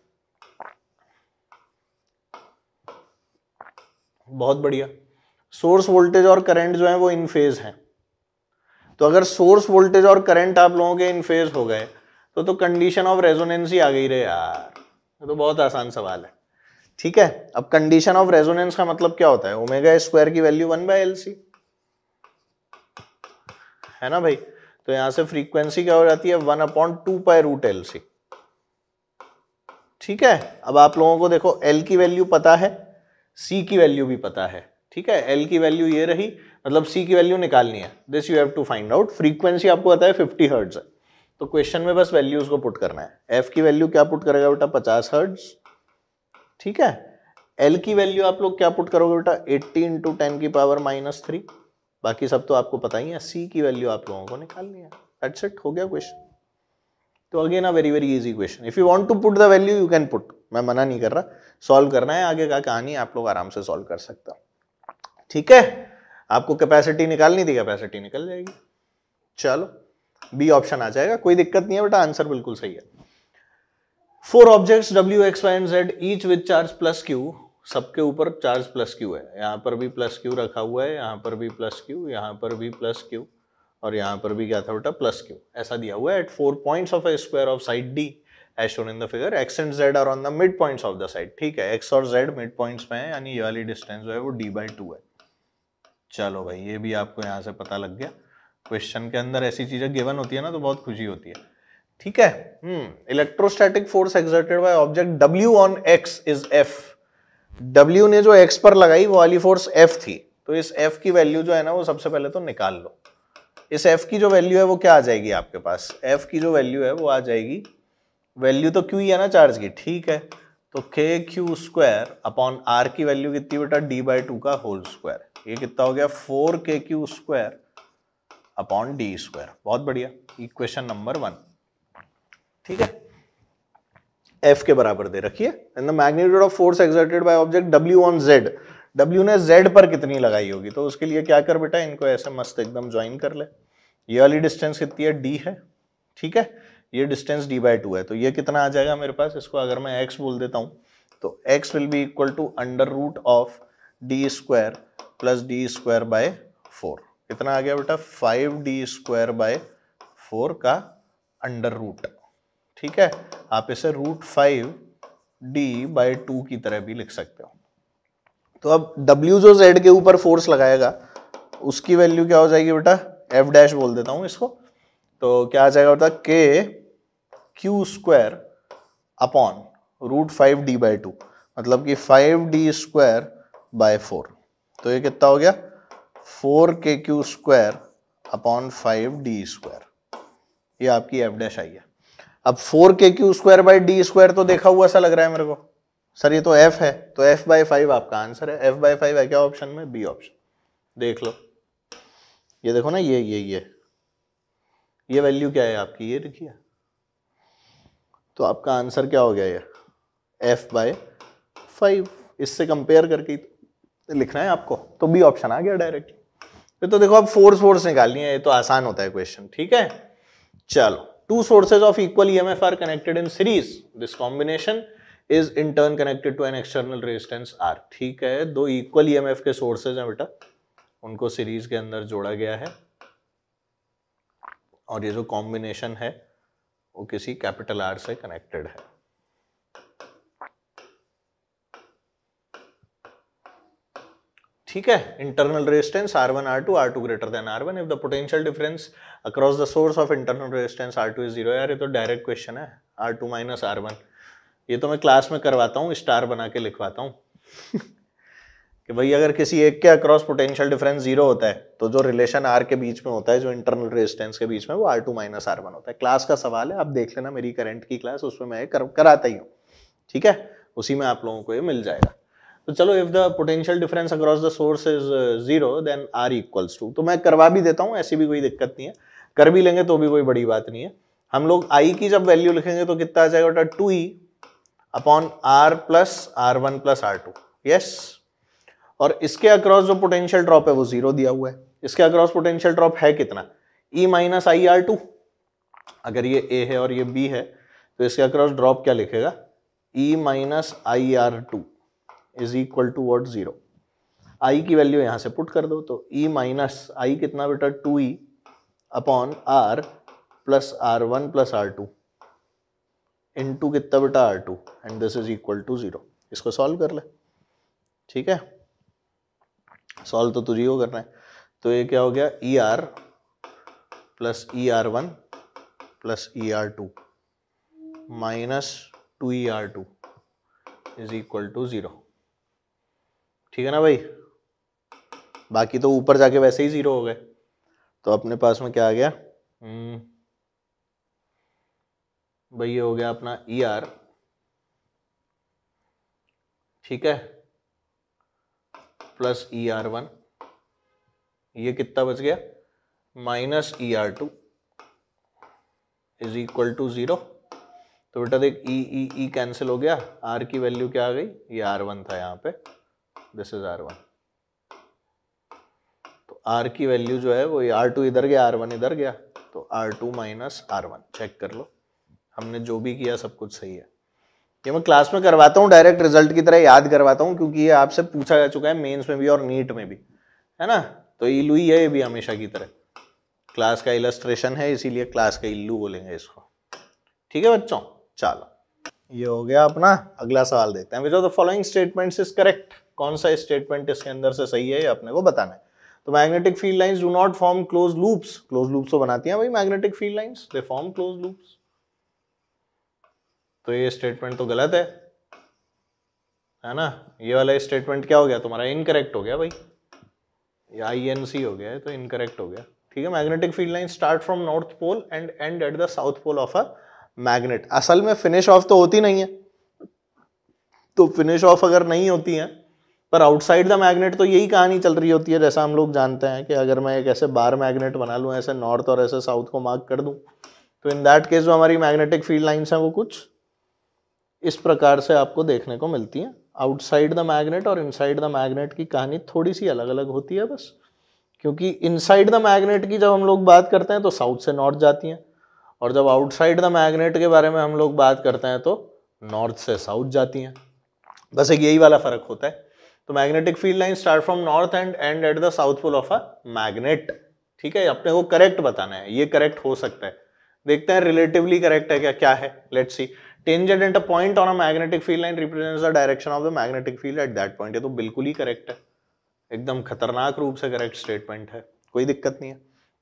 बहुत बढ़िया। सोर्स वोल्टेज और करंट जो है वो इन फेज है, तो अगर सोर्स वोल्टेज और करंट आप लोगों के इन फेज हो गए तो कंडीशन ऑफ रेजोनेंस ही आ गई रे यार, तो बहुत आसान सवाल है, ठीक है। अब कंडीशन ऑफ रेजोनेंस का मतलब क्या होता है, ओमेगा स्क्वायर की वैल्यू 1/LC है ना भाई, तो यहां से फ्रीक्वेंसी क्या हो जाती है 1/2π√LC, ठीक है। अब आप लोगों को देखो L की वैल्यू पता है, C की वैल्यू भी पता है, ठीक है। L की वैल्यू ये रही, मतलब C की वैल्यू निकालनी है, this you have to find out. Frequency आपको पता है 50 हर्ट्ज है, तो क्वेश्चन में बस वैल्यूज को पुट करना है। F की वैल्यू क्या पुट करेगा बेटा 50 हर्ट्ज, ठीक है। L की वैल्यू आप लोग क्या पुट करोगे बेटा 80 इंटू 10 की पावर -3, बाकी सब तो आपको पता ही है। C की वैल्यू आप लोगों को निकालनी है, दैट्स इट, हो गया क्वेश्चन। तो again a very very easy question, if you want to put the value you can put, मैं मना नहीं कर रहा, सॉल्व करना है, आगे का कहानी आप लोग आराम से सॉल्व कर सकते हो, ठीक है। आपको कैपेसिटी निकालनी थी, कैपेसिटी निकल जाएगी, चलो बी ऑप्शन आ जाएगा, कोई दिक्कत नहीं है बेटा, आंसर बिल्कुल सही है। 4 objects W, X, Y and Z each with charge +Q, सबके ऊपर चार्ज +Q है, यहाँ पर भी +Q रखा हुआ है, यहाँ पर भी +Q, यहाँ पर भी +Q, और यहाँ पर भी क्या था बेटा +Q, ऐसा दिया हुआ है। At 4 points of a square of side D as shown in the figure, X and Z are on the mid points of the side, ठीक है। X और Z मिड पॉइंट्स में है, यानी ये वाली डिस्टेंस जो है वो D/2 है। चलो भाई ये भी आपको यहाँ से पता लग गया, क्वेश्चन के अंदर ऐसी चीजें गिवन होती है ना तो बहुत खुशी होती है, ठीक है। Electrostatic force exerted by object W on X is F, W ने जो X पर लगाई वो वाली फोर्स F थी, तो इस F की वैल्यू जो है ना वो सबसे पहले तो निकाल लो। इस F की जो वैल्यू है वो क्या आ जाएगी आपके पास, F की जो वैल्यू है वो आ जाएगी, वैल्यू तो Q ही है ना चार्ज की, ठीक है। तो KQ² अपॉन R की वैल्यू कितनी बेटा D/2 का होल स्क्वायर, ये कितना हो गया 4KQ² अपॉन D², बहुत बढ़िया, इक्वेशन नंबर 1, ठीक है। F के बराबर दे रखिए, and the magnitude of force exerted by object W on Z W ने Z पर कितनी लगाई होगी, तो उसके लिए क्या कर बेटा, इनको ऐसे मस्त एकदम ज्वाइन कर ले। ये वाली डिस्टेंस कितनी है, D है, ठीक है, ये डिस्टेंस D/2 है, तो ये कितना आ जाएगा मेरे पास, इसको अगर मैं x बोल देता हूं तो x will be equal to under root of d² plus d²/4। कितना आ गया बेटा, 5d²/4 का अंडर रूट, ठीक है। आप इसे √5d/2 की तरह भी लिख सकते हो। तो अब W जो Z के ऊपर फोर्स लगाएगा उसकी वैल्यू क्या हो जाएगी बेटा, F' बोल देता हूं इसको, तो क्या आ जाएगा बेटा, KQ² अपॉन √5d/2, मतलब कि 5d²/4, तो ये कितना हो गया, 4KQ² अपॉन 5d², ये आपकी F' आई है। अब 4KQ²/d² तो देखा हुआ सा लग रहा है मेरे को, सर ये तो F है, तो F/5 आपका आंसर है। F/5 है क्या ऑप्शन में, बी ऑप्शन, देख लो, ये देखो ना, ये वैल्यू क्या है आपकी, ये लिखिए, तो आपका आंसर क्या हो गया, ये F/5, इससे कंपेयर करके लिखना है आपको, तो बी ऑप्शन आ गया डायरेक्ट। तो देखो अब फोर्स निकालनी है, ये तो आसान होता है क्वेश्चन, ठीक है। चलो, two sources of equal EMF are connected in series, this combination is in turn connected to an external resistance R, ठीक है, दो इक्वल EMF के सोर्सेज हैं बेटा, उनको सीरीज के अंदर जोड़ा गया है, और ये जो कॉम्बिनेशन है वो किसी कैपिटल R से कनेक्टेड है। ठीक है, internal resistance R1 R2 R2 greater than R1 if the potential difference across the source of internal resistance R2 is 0। यार ये तो डायरेक्ट क्वेश्चन है, R2 माइनस R1, ये तो मैं क्लास में करवाता हूँ, स्टार बना के लिखवाता हूँ कि भाई अगर किसी एक के अक्रॉस पोटेंशियल डिफरेंस 0 होता है तो जो रिलेशन R के बीच में होता है, जो इंटरनल रेजिस्टेंस के बीच में, वो R2 माइनस R1 होता है। क्लास का सवाल है, आप देख लेना मेरी करंट की क्लास, उसमें मैं कराता ही हूँ, ठीक है, उसी में आप लोगों को ये मिल जाएगा। तो चलो, if the potential difference across the source is 0 then R equals to, तो मैं करवा भी देता हूँ, ऐसी भी कोई दिक्कत नहीं है, कर भी लेंगे तो भी कोई बड़ी बात नहीं है। हम लोग I की जब वैल्यू लिखेंगे तो कितना आ जाएगा बेटा, 2E upon R plus R1 plus R2, yes. और इसके अक्रॉस जो पोटेंशियल ड्रॉप है वो 0 दिया हुआ है, इसके अक्रॉस पोटेंशियल ड्रॉप है कितना, E माइनस IR2, अगर ये A है और ये B है तो इसके अक्रॉस ड्रॉप क्या लिखेगा, E minus IR2 is equal to what, 0। I की वैल्यू यहां से पुट कर दो, तो E माइनस I कितना बेटा, 2E upon R plus R1 plus R2 into कितना बेटा, R2, and this is equal to 0। इसको सॉल्व कर ले, ठीक है, सॉल्व तो तुझे को करना है। तो ये क्या हो गया, ER plus ER1 plus ER2 minus 2ER2 is equal to 0, ठीक है ना भाई। बाकी तो ऊपर जाके वैसे ही 0 हो गए, तो अपने पास में क्या आ गया भाई, ये हो गया अपना ER, ठीक है, प्लस ER1, ये कितना बच गया, minus ER2 is equal to 0। तो बेटा देख, E कैंसिल हो गया, R की वैल्यू क्या आ गई, ये R1 था यहाँ पे, दिस इज R1, तो R की वैल्यू जो है वो ये R2 इधर गया, R1 इधर गया, तो R2 माइनस R1, चेक कर लो, हमने जो भी किया सब कुछ सही है। ये मैं क्लास में करवाता हूँ, डायरेक्ट रिजल्ट की तरह याद करवाता हूँ, क्योंकि ये आपसे पूछा जा चुका है मेंस में भी और नीट में भी, है ना, तो इल्लू ही है ये भी हमेशा की तरह, क्लास का इलस्ट्रेशन है इसीलिए क्लास का इल्लू बोलेंगे इसको, ठीक है बच्चों। चलो, ये हो गया अपना, अगला सवाल देखते हैं, which of the following statements is correct, कौन सा स्टेटमेंट इसके अंदर से सही है ये अपने को बताना है। तो magnetic field lines do not form close loops, close loops तो बनाती हैं भाई magnetic field lines, they form close loops, तो ये स्टेटमेंट तो गलत है ना। ये वाला स्टेटमेंट क्या हो गया तुम्हारा, इनकरेक्ट हो गया भाई, ये INC हो गया है तो इनकरेक्ट हो गया, ठीक है। Magnetic field line start from north pole and end at the south pole of a magnet, असल में फिनिश ऑफ तो होती नहीं है, तो फिनिश ऑफ अगर नहीं होती है पर आउटसाइड द मैग्नेट तो यही कहानी चल रही होती है, जैसा हम लोग जानते हैं कि अगर मैं एक ऐसे बार मैग्नेट बना लूँ, ऐसे नॉर्थ और ऐसे साउथ को मार्क कर दूं, तो इन दैट केस जो हमारी मैग्नेटिक फील्ड लाइंस हैं वो कुछ इस प्रकार से आपको देखने को मिलती हैं, आउटसाइड द मैग्नेट और इनसाइड द मैग्नेट की कहानी थोड़ी सी अलग अलग होती है बस, क्योंकि इनसाइड द मैग्नेट की जब हम लोग बात करते हैं तो साउथ से नॉर्थ जाती हैं, और जब आउटसाइड द मैग्नेट के बारे में हम लोग बात करते हैं तो नॉर्थ से साउथ जाती हैं। बस एक यही वाला फर्क होता है। तो magnetic field line start from north and end at the south pole of a magnet. ठीक है, अपने को करेक्ट बताना है, ये करेक्ट हो सकता है, देखते हैं रिलेटिवली करेक्ट है क्या, क्या है, let's see. Tangent at a point on a magnetic field line represents the direction of the magnetic field at that point. ये तो बिल्कुल ही करेक्ट है, एकदम खतरनाक रूप से करेक्ट स्टेटमेंट है, कोई दिक्कत नहीं है।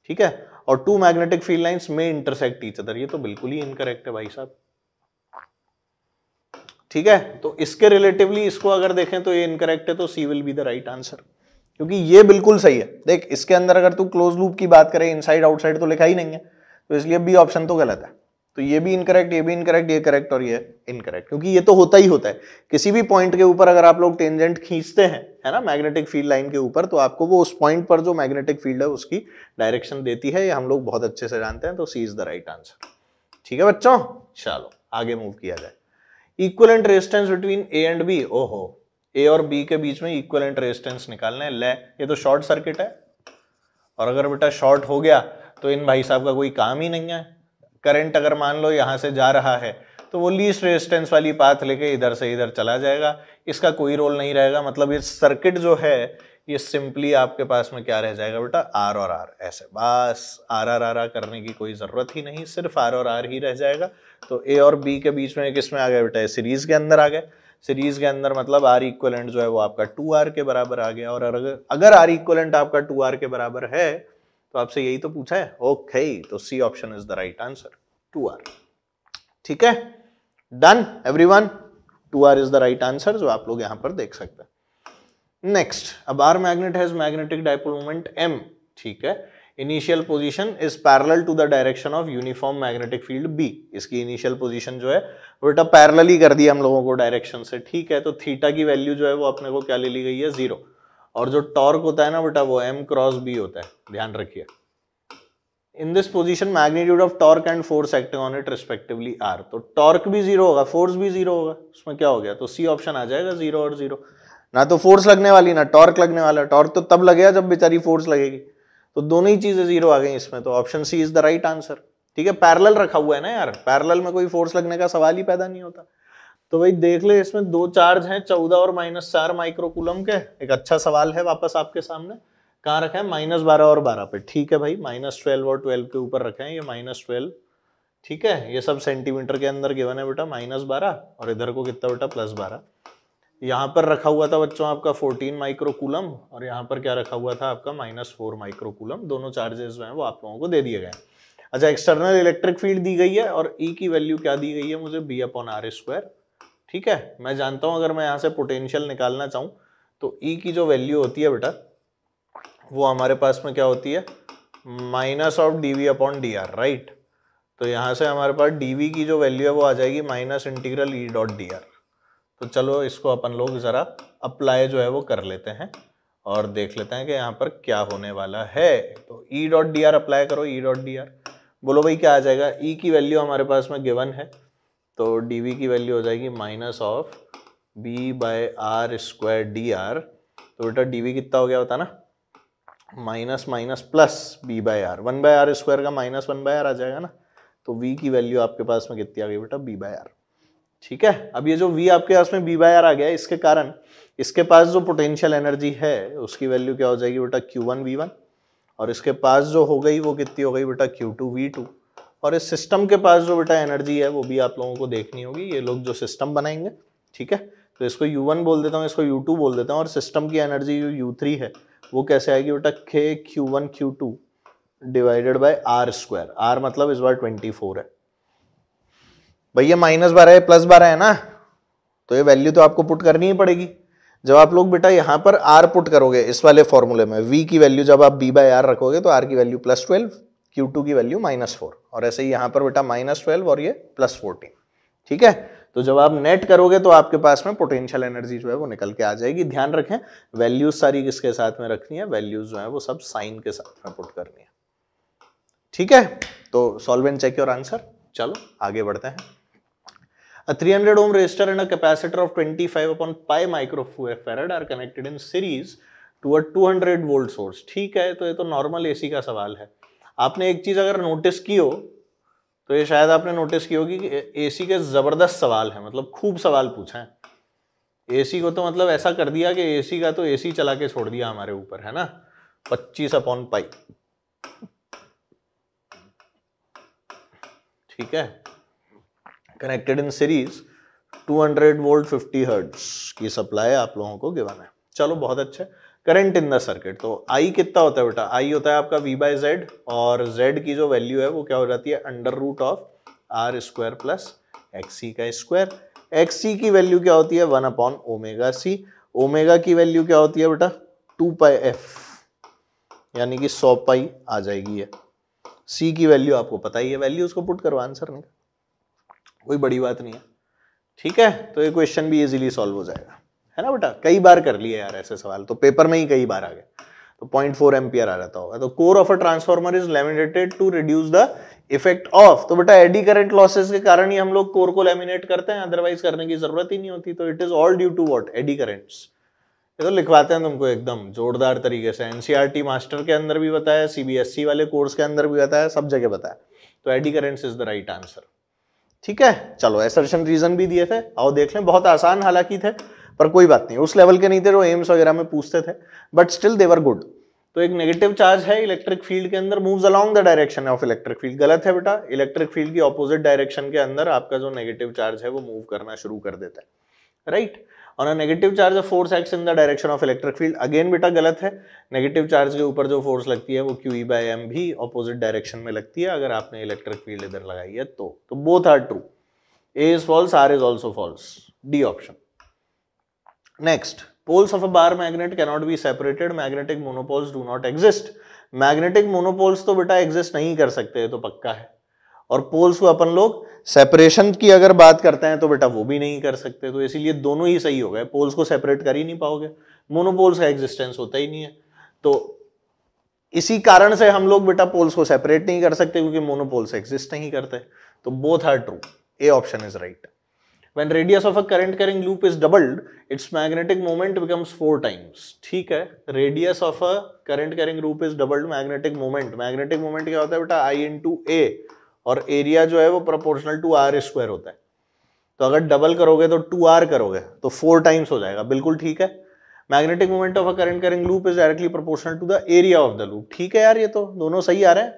ठीक है, और टू मैग्नेटिक फील्ड लाइंस में इंटरसेक्ट ईच अदर, ये तो बिल्कुल ही इनकरेक्ट है भाई साहब। ठीक है, तो इसके रिलेटिवली इसको अगर देखें तो ये इनकरेक्ट है, तो C will be the right answer, क्योंकि ये बिल्कुल सही है। देख इसके अंदर अगर तू क्लोज लूप की बात करें, इनसाइड आउटसाइड तो लिखा ही नहीं है, तो इसलिए बी ऑप्शन तो गलत है। तो ये भी इनकरेक्ट, ये भी इनकरेक्ट, ये करेक्ट और ये इनकरेक्ट, क्योंकि ये तो होता ही होता है किसी भी पॉइंट के ऊपर अगर आप लोग टेंजेंट खींचते हैं, है ना, मैग्नेटिक फील्ड लाइन के ऊपर, तो आपको वो उस पॉइंट पर जो मैग्नेटिक फील्ड है उसकी डायरेक्शन देती है, ये हम लोग बहुत अच्छे से जानते हैं। तो C is the right answer. ठीक है बच्चों, चलो आगे मूव किया जाए। Equivalent resistance between A and B, ओहो, ए और बी के बीच में इक्विवेलेंट रेजिस्टेंस निकालना है। ले, ये तो शॉर्ट सर्किट है, और अगर बेटा शॉर्ट हो गया तो इन भाई साहब का कोई काम ही नहीं है। करंट अगर मान लो यहां से जा रहा है तो वो लीस्ट रेजिस्टेंस वाली पाथ लेके इधर से इधर चला जाएगा, इसका कोई रोल नहीं रहेगा। मतलब ये सर्किट जो है ये सिंपली आपके पास में क्या रह जाएगा बेटा, आर और आर, ऐसे बस आर आर आर करने की कोई जरूरत ही नहीं, सिर्फ आर और आर ही रह जाएगा। तो ए और बी के बीच में किस में आ गया बेटा, सीरीज के अंदर आ गया। सीरीज के अंदर मतलब आर इक्वलेंट जो है वो आपका 2r के बराबर आ गया। और अगर आर इक्वलेंट आपका 2r के बराबर है तो आपसे यही तो पूछा है। ओके, तो C option is the right answer, 2r। ठीक है, done everyone, 2r is the right answer, जो आप लोग यहां पर देख सकते हैं। नेक्स्ट, अब आर magnet has magnetic dipole moment m। ठीक है, initial position is parallel to the direction of uniform magnetic field b। इसकी इनिशियल पोजीशन जो है वो बेटा पैरेलल ही कर दिया हम लोगों को डायरेक्शन से। ठीक है, तो थीटा की वैल्यू जो है वो अपने को क्या ले ली गई है, 0। और जो टॉर्क होता है ना बेटा वो m क्रॉस b होता है, ध्यान रखिए। In this position magnitude of torque and force acting on it respectively r। तो टॉर्क भी 0 होगा, फोर्स भी 0 होगा, उसमें क्या हो गया, तो सी ऑप्शन आ जाएगा, 0 और 0। ना तो फोर्स लगने वाली ना टॉर्क लगने वाला, टॉर्क तो तब लगेगा जब बेचारी फोर्स लगेगी, तो दोनों ही चीजें 0 आ गई इसमें, तो option C is the right answer. ठीक है, पैरेलल रखा हुआ है ना यार, पैरेलल में कोई फोर्स लगने का सवाल ही पैदा नहीं होता। तो भाई देख ले, इसमें दो चार्ज हैं 14 और -4 माइक्रोकूलम के। एक अच्छा सवाल है वापस आपके सामने, कहाँ रखा है, -12 और 12 पे। ठीक है भाई, -12 और 12 के ऊपर रखे हैं ये -12। ठीक है, ये सब सेंटीमीटर के अंदर गिवन है बेटा, -12 और इधर को कितना बेटा, +12। यहाँ पर रखा हुआ था बच्चों आपका 14 माइक्रोकूलम, और यहाँ पर क्या रखा हुआ था आपका -4 माइक्रोकूलम। दोनों चार्जेस जो हैं वो आप लोगों को दे दिए गए। अच्छा, एक्सटर्नल इलेक्ट्रिक फील्ड दी गई है और E की वैल्यू क्या दी गई है मुझे, B/r²। ठीक है, मैं जानता हूँ अगर मैं यहाँ से पोटेंशियल निकालना चाहूँ तो E की जो वैल्यू होती है बेटा वो हमारे पास में क्या होती है, -dV/dr, राइट। तो यहाँ से हमारे पास dV की जो वैल्यू है वो आ जाएगी -∫E.dr। तो चलो इसको अपन लोग जरा अप्लाई जो है वो कर लेते हैं और देख लेते हैं कि यहाँ पर क्या होने वाला है। तो E.dr अप्लाई करो, E.dr बोलो भाई क्या आ जाएगा। E की वैल्यू हमारे पास में गिवन है, तो dV की वैल्यू हो जाएगी -B/r²dr। तो बेटा dV कितना हो गया होता ना, minus minus plus B/r, 1/r² का -1/r आ जाएगा ना। तो V की वैल्यू आपके पास में कितनी आ गई बेटा, B/r। ठीक है, अब ये जो V आपके पास में B/r आ गया है, इसके कारण इसके पास जो पोटेंशियल एनर्जी है उसकी वैल्यू क्या हो जाएगी बेटा, Q1V1। और इसके पास जो हो गई वो कितनी हो गई बेटा, Q2V2। और इस सिस्टम के पास जो बेटा एनर्जी है वो भी आप लोगों को देखनी होगी, ये लोग जो सिस्टम बनाएंगे। ठीक है, तो इसको U1 बोल देता हूँ, इसको U2 बोल देता हूँ, और सिस्टम की एनर्जी जो U3 है वो कैसे आएगी बेटा, KQ1Q2 divided by r²। r मतलब इस बार 24 है भैया, -12 है +12 है ना, तो ये वैल्यू तो आपको पुट करनी ही पड़ेगी। जब आप लोग बेटा यहाँ पर r पुट करोगे इस वाले फॉर्मूले में, v की वैल्यू जब आप B/r रखोगे तो r की वैल्यू +12, Q2 की वैल्यू -4, और ऐसे ही यहाँ पर बेटा -12 और ये +14। ठीक है, तो जब आप नेट करोगे तो आपके पास में पोटेंशियल एनर्जी जो है वो निकल के आ जाएगी। ध्यान रखें वैल्यूज सारी किसके साथ में रखनी है, वैल्यूज जो है वो सब साइन के साथ में पुट करनी है। ठीक है, तो solve and check your answer. चलो आगे बढ़ते हैं। A 300 ohm resistor and a capacitor of 25 upon pi microfarad are connected in series to a 200 volt source. ठीक है, तो ये तो नॉर्मल एसी का सवाल है। आपने एक चीज अगर नोटिस की हो तो ये शायद आपने नोटिस की होगी कि एसी के जबरदस्त सवाल है, मतलब खूब सवाल पूछे हैं। एसी को तो मतलब ऐसा कर दिया कि एसी का तो एसी चला के छोड़ दिया हमारे ऊपर, है ना। 25 अपॉन पाई, ठीक है। Connected in series 200 volt 50 hertz की सप्लाई आप लोगों को गिवन है। चलो बहुत अच्छा। करंट इन द सर्किट, तो आई कितना होता है बेटा, आई होता है आपका V बाई जेड, और जेड की जो वैल्यू है वो क्या हो जाती है under root of R square plus XC का स्क्वायर। एक्सी की वैल्यू क्या होती है 1 अपॉन ओमेगा सी, ओमेगा की वैल्यू क्या होती है बेटा 2 पाई एफ, यानी कि 100 पाई आ जाएगी है। सी की वैल्यू आपको पता ही है, वैल्यू उसको पुट करो, आंसर नहीं, कोई बड़ी बात नहीं है, ठीक है। तो ये क्वेश्चन भी इजीली सॉल्व हो जाएगा, है ना बेटा। कई बार कर लिए यार ऐसे सवाल, तो पेपर में ही कई बार आ गए, तो 0.4 एम्पियर आ जाता होगा। तो core of a transformer is laminated to reduce the effect of, तो बेटा एडी करंट लॉसेस के कारण ही हम लोग कोर को लैमिनेट करते हैं, अदरवाइज करने की जरूरत ही नहीं होती। तो it is all due to what, eddy currents. ये तो लिखवाते हैं तुमको एकदम जोरदार तरीके से, एनसीईआरटी मास्टर के अंदर भी बताया, सीबीएसई वाले कोर्स के अंदर भी बताया, सब जगह बताया। तो eddy currents is the right answer, ठीक है। चलो एसर्शन रीजन भी दिए थे, आओ देख लें। बहुत आसान हालांकि थे, पर कोई बात नहीं, उस लेवल के नहीं थे जो एम्स वगैरह में पूछते थे, but still they were good. तो एक नेगेटिव चार्ज है इलेक्ट्रिक फील्ड के अंदर, moves along the direction of electric field. गलत है बेटा, इलेक्ट्रिक फील्ड की ऑपोजिट डायरेक्शन के अंदर आपका जो नेगेटिव चार्ज है वो मूव करना शुरू कर देता है, right. On a negative charge of force acts in the direction of electric field, again बेटा गलत है। नेगेटिव चार्ज के ऊपर जो फोर्स लगती है वो QE बाय M भी ऑपोजिट डायरेक्शन में लगती है अगर आपने इलेक्ट्रिक फील्ड इधर लगाई है तो both are true. A is false, R is also false. D option. Next, poles of a bar magnet cannot be separated. Magnetic monopoles do not exist. Magnetic monopoles तो बेटा exist नहीं कर सकते, तो पक्का है। और पोल्स को अपन लोग सेपरेशन की अगर बात करते हैं तो बेटा वो भी नहीं कर सकते, तो इसीलिए दोनों ही सही हो गए। पोल्स को सेपरेट कर ही नहीं पाओगे, मोनोपोल्स का एग्जिस्टेंस होता ही नहीं है, तो इसी कारण से हम लोग बेटा पोल्स को सेपरेट नहीं कर सकते, क्योंकि मोनोपोल्स एग्जिस्ट नहीं करते। तो both are true, A option is right. When radius of a current carrying loop is doubled, its magnetic moment becomes 4 times. ठीक है, radius of a current carrying loop is doubled, magnetic moment क्या होता है बेटा I into A, और area जो है वो प्रोपोर्शनल टू R स्क्वायर होता है। तो अगर डबल करोगे तो 2R करोगे तो 4 टाइम्स हो जाएगा, बिल्कुल ठीक है। Magnetic moment of a current carrying loop is directly proportional to the area of the loop. ठीक है यार, ये तो दोनों सही आ रहे हैं,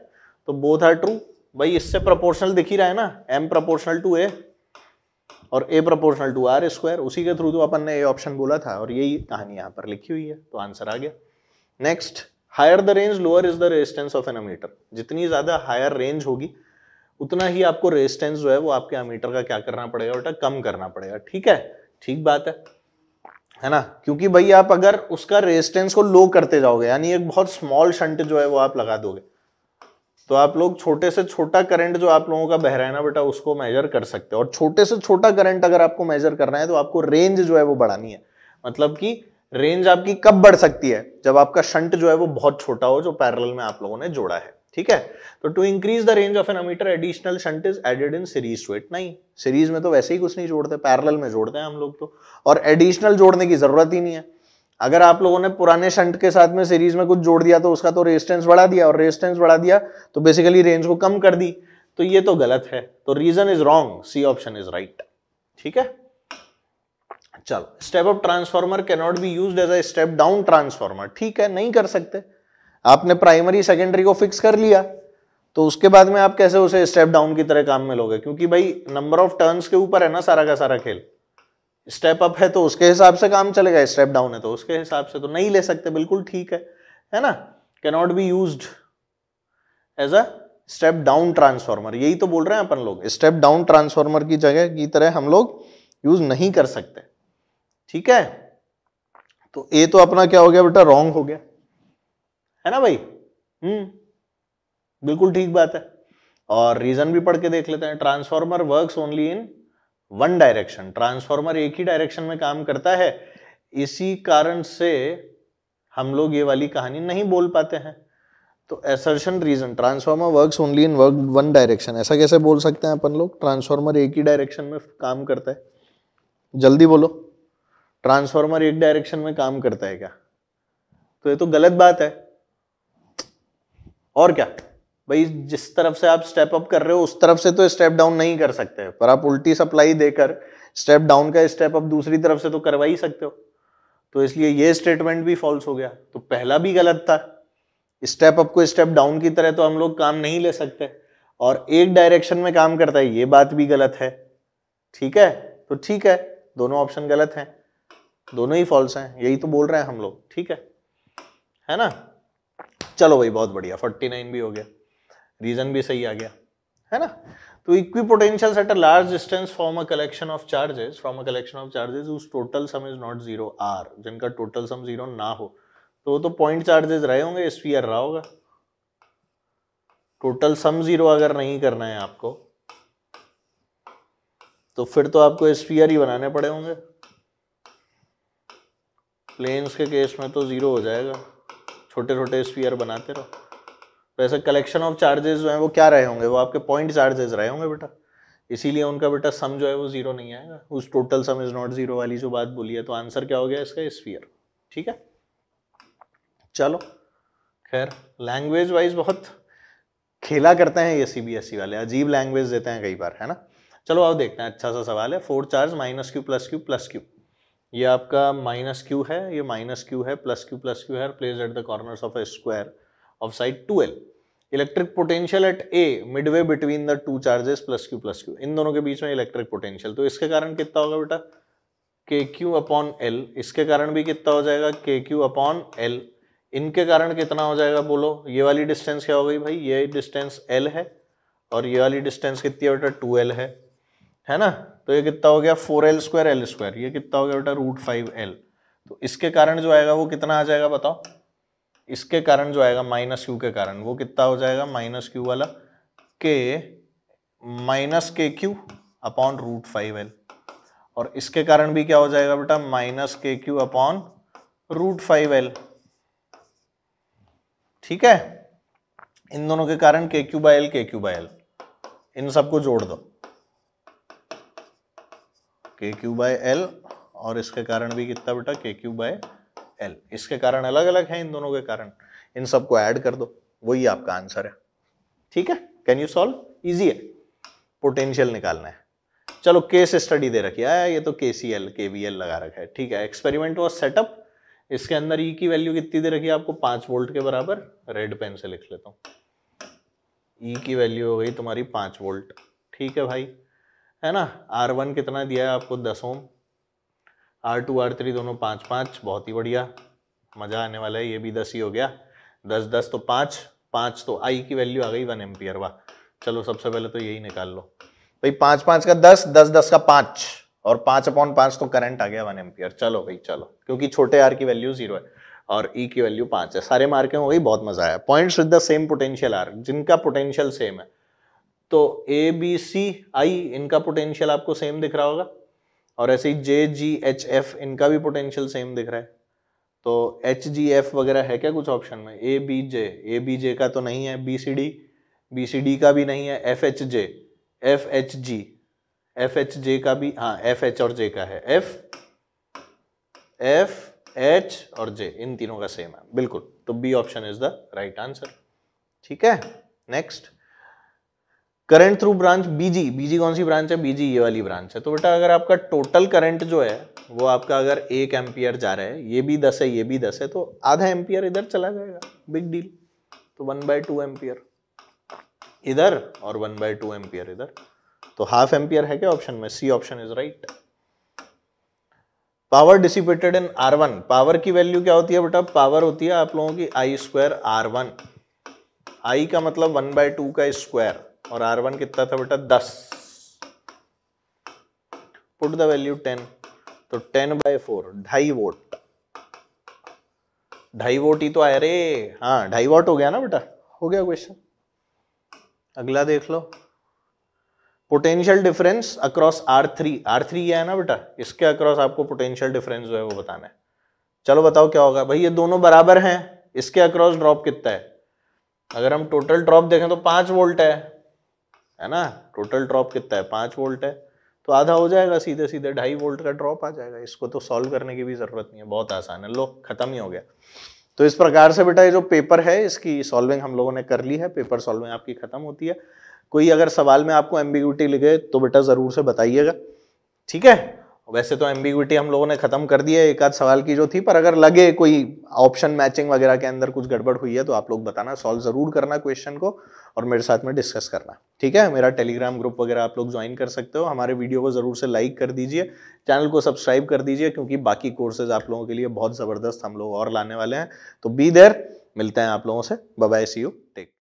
तो बोथ आर ट्रू। भाई इससे प्रोपोर्शनल दिख ही रहा है ना, M प्रोपोर्शनल टू A और A proportional to R square, उसी के थ्रू तो अपन ने A ऑप्शन बोला था, और यही कहानी यहाँ पर लिखी हुई है, तो आंसर आ गया। Next, higher the range lower is the resistance of an ammeter. जितनी ज्यादा हायर रेंज होगी उतना ही आपको रेजिस्टेंस जो है वो आपके अमीटर का क्या करना पड़ेगा बेटा, कम करना पड़ेगा। ठीक है, ठीक बात है ना, क्योंकि भाई आप अगर उसका रेजिस्टेंस को लो करते जाओगे, यानी एक बहुत स्मॉल शंट जो है वो आप लगा दोगे, तो आप लोग छोटे से छोटा करंट जो आप लोगों का बह रहा है ना बेटा उसको मेजर कर सकते हो। और छोटे से छोटा करंट अगर आपको मेजर करना है तो आपको रेंज जो है वो बढ़ानी है। मतलब कि रेंज आपकी कब बढ़ सकती है, जब आपका शंट जो है वो बहुत छोटा हो, जो पैरेलल में आप लोगों ने जोड़ा है। ठीक है, तो to increase the range of an ammeter additional shunt is added in series to it. नहीं, सीरीज में तो वैसे ही कुछ नहीं जोड़ते, पैरेलल में जोड़ते हैं हम लोग तो, और एडिशनल जोड़ने की जरूरत ही नहीं है। अगर आप लोगों ने पुराने शंट के साथ में सीरीज में कुछ जोड़ दिया तो उसका तो रेजिस्टेंस बढ़ा दिया, और रेजिस्टेंस बढ़ा दिया तो बेसिकली रेंज को कम कर दी, तो ये तो गलत है, तो reason is wrong, C option is right. ठीक है, चलो, step up transformer can not be used as a step down transformer. ठीक है, नहीं कर सकते। आपने प्राइमरी सेकेंडरी को फिक्स कर लिया तो उसके बाद में आप कैसे उसे स्टेप डाउन की तरह काम में लोगे, क्योंकि भाई नंबर ऑफ टर्न्स के ऊपर है ना सारा का सारा खेल। स्टेप अप है तो उसके हिसाब से काम चलेगा, स्टेप डाउन है तो उसके हिसाब से, तो नहीं ले सकते, बिल्कुल ठीक है ना। Can not be used as a step down transformer, यही तो बोल रहे हैं अपन लोग, स्टेप डाउन ट्रांसफार्मर की जगह की तरह हम लोग यूज नहीं कर सकते। ठीक है, तो ए तो अपना क्या हो गया बेटा, रॉन्ग हो गया, है ना भाई। बिल्कुल ठीक बात है। और रीजन भी पढ़ के देख लेते हैं। Transformer works only in one direction, transformer एक ही डायरेक्शन में काम करता है, इसी कारण से हम लोग ये वाली कहानी नहीं बोल पाते हैं। तो assertion reason, transformer works only in work one direction, ऐसा कैसे बोल सकते हैं अपन लोग? ट्रांसफार्मर एक ही डायरेक्शन में काम करता है, जल्दी बोलो, ट्रांसफार्मर एक डायरेक्शन में काम करता है क्या? तो ये तो गलत बात है। और क्या भाई, जिस तरफ से आप स्टेप अप कर रहे हो उस तरफ से तो स्टेप डाउन नहीं कर सकते, पर आप उल्टी सप्लाई देकर स्टेप डाउन का स्टेप अप दूसरी तरफ से तो करवा ही सकते हो। तो इसलिए ये स्टेटमेंट भी फॉल्स हो गया। तो पहला भी गलत था, स्टेप अप को स्टेप डाउन की तरह तो हम लोग काम नहीं ले सकते, और एक डायरेक्शन में काम करता है ये बात भी गलत है। ठीक है, तो ठीक है, दोनों ऑप्शन गलत हैं, दोनों ही फॉल्स हैं, यही तो बोल रहे हैं हम लोग। ठीक है ना? चलो भाई बहुत बढ़िया, 49 भी हो गया, रीजन भी सही आ गया, है ना? तो equipotentials at a large distance form a collection of charges whose total sum is not zero are, जिनका टोटल सम जीरो ना हो, तो वो तो पॉइंट चार्जेस रहे होंगे, स्फीयर रहा होगा। टोटल सम जीरो अगर नहीं करना है आपको तो फिर तो आपको स्फीयर ही बनाने पड़े होंगे। प्लेन्स के केस में तो जीरो हो जाएगा, छोटे छोटे स्फीयर बनाते रहो। वैसे कलेक्शन ऑफ चार्जेस जो है वो क्या रहे होंगे? वो आपके पॉइंट चार्जेस रहे होंगे बेटा, इसीलिए उनका बेटा सम जो है वो जीरो नहीं आएगा। उस total sum is not zero वाली जो बात बोली है, तो आंसर क्या हो गया इसका? स्फीयर। ठीक है, चलो खैर, लैंग्वेज वाइज बहुत खेला करते हैं ये सीबीएसई वाले, अजीब लैंग्वेज देते हैं कई बार, है ना? चलो आओ देखते हैं, अच्छा सा सवाल है। 4 charge minus q plus q plus q, ये आपका माइनस क्यू है, ये माइनस क्यू है, प्लस क्यू है, placed at the corners of a square of side 2l। Electric potential at a midway between the two charges plus q, इन दोनों के बीच में इलेक्ट्रिक पोटेंशियल, तो इसके कारण कितना होगा बेटा? के क्यू अपॉन एल। इसके कारण भी कितना हो जाएगा? के क्यू अपॉन एल। इनके कारण कितना हो जाएगा बोलो? ये वाली डिस्टेंस क्या हो गई भाई? ये डिस्टेंस एल है, और ये वाली डिस्टेंस कितनी है बेटा? 2l है ना? तो ये कितना हो गया? 4l स्क्वायर एल स्क्वायर, ये कितना हो गया बेटा? √5l। तो इसके कारण जो आएगा वो कितना आ जाएगा बताओ? इसके कारण जो आएगा माइनस क्यू के कारण, वो कितना हो जाएगा? माइनस क्यू वाला के माइनस के क्यू अपॉन √5l, और इसके कारण भी क्या हो जाएगा बेटा? माइनस के क्यू अपॉन √5l। ठीक है, इन दोनों के कारण के क्यू बाय एल, इन सबको जोड़ दो, के क्यू बाय एल, और इसके कारण भी कितना बेटा? के क्यू बाय एल। इसके कारण अलग अलग है इन दोनों के कारण, इन सबको ऐड कर दो, वही आपका आंसर है। ठीक है, कैन यू सॉल्व? इजी है, पोटेंशियल निकालना है। चलो केस स्टडी दे रखी है, ये तो केसीएल केवीएल लगा रखा है। ठीक है, एक्सपेरिमेंट वाज सेटअप, इसके अंदर ई की वैल्यू कितनी दे रखी है आपको? 5 वोल्ट के बराबर। रेड पेन से लिख लेता हूँ, ई की वैल्यू हो गई तुम्हारी 5 वोल्ट। ठीक है भाई, है ना? R1 कितना दिया है आपको? 10 ओम। R2 R3 दोनों 5 बहुत ही बढ़िया, मजा आने वाला है। ये भी 10 ही हो गया, 10 10 तो 5 तो आई की वैल्यू आ गई 1 एम्पियर। वाह, चलो सबसे पहले तो यही निकाल लो भाई, 5 5 का 10, 10 10 का 5, और 5/5 तो करंट आ गया 1 एम्पियर। चलो भाई चलो, क्योंकि छोटे आर की वैल्यू 0 है और ई की वैल्यू 5 है। सारे मार्कें हो गई, बहुत मजा आया। Points with the same potential are, जिनका पोटेंशियल सेम है, तो ए बी सी आई इनका पोटेंशियल आपको सेम दिख रहा होगा, और ऐसे ही जे जी एच एफ इनका भी पोटेंशियल सेम दिख रहा है। तो एच जी एफ वगैरह है क्या कुछ ऑप्शन में? ए बी जे का तो नहीं है, बी सी डी का भी नहीं है, एफ एच जे का भी, हाँ एफ एच और जे का है, एफ एच और जे, इन तीनों का सेम है बिल्कुल। तो B option is the right answer. ठीक है, next, current through branch BG कौन सी ब्रांच है? बीजी ये वाली ब्रांच है। तो बेटा अगर आपका टोटल करंट जो है वो आपका अगर 1 एम्पियर जा रहा है, ये भी 10 है, ये भी 10 है, तो आधा एम्पियर इधर चला जाएगा, बिग डील। तो 1/2 एम्पियर इधर और 1/2 एम्पियर इधर, तो ½ एम्पियर है क्या ऑप्शन में? C option is right. Power dissipated in R1, power की वैल्यू क्या होती है बेटा? पावर होती है आप लोगों की I² R1, I का मतलब 1/2 का स्क्वायर, और R1 कितना था बेटा? 10। पुट द वैल्यू 10, तो 10/4 2.5 वोल्ट, 2.5 वोल्ट ही तो आया रे। हाँ 2.5 वॉट हो गया ना बेटा, हो गया क्वेश्चन। अगला देख लो, पोटेंशियल डिफरेंस अक्रॉस R3 ये है ना बेटा, इसके अक्रॉस आपको पोटेंशियल डिफरेंस जो है वो बताना है। चलो बताओ क्या होगा भाई, ये दोनों बराबर हैं, इसके अक्रॉस ड्रॉप कितना है? अगर हम टोटल ड्रॉप देखें तो 5 वोल्ट है ना, टोटल ड्रॉप कितना है 5 वोल्ट है, तो आधा हो जाएगा, सीधे सीधे 2.5 वोल्ट का ड्रॉप आ जाएगा। इसको तो सॉल्व करने की भी जरूरत नहीं है, बहुत आसान है, लो खत्म ही हो गया। तो इस प्रकार से बेटा ये जो पेपर है इसकी सॉल्विंग हम लोगों ने कर ली है, पेपर सॉल्विंग आपकी खत्म होती है। कोई अगर सवाल में आपको एम्बिग्विटी लिखे तो बेटा जरूर से बताइएगा, ठीक है। वैसे तो एम्बिग्विटी हम लोगों ने खत्म कर दी है, एक आध सवाल की जो थी, पर अगर लगे कोई ऑप्शन मैचिंग वगैरह के अंदर कुछ गड़बड़ हुई है तो आप लोग बताना, सॉल्व जरूर करना क्वेश्चन को और मेरे साथ में डिस्कस करना, ठीक है। मेरा टेलीग्राम ग्रुप वगैरह आप लोग ज्वाइन कर सकते हो। हमारे वीडियो को जरूर से लाइक कर दीजिए, चैनल को सब्सक्राइब कर दीजिए, क्योंकि बाकी कोर्सेज आप लोगों के लिए बहुत जबरदस्त हम लोग और लाने वाले हैं। तो बी देयर, मिलते हैं आप लोगों से, bye bye, see you, take.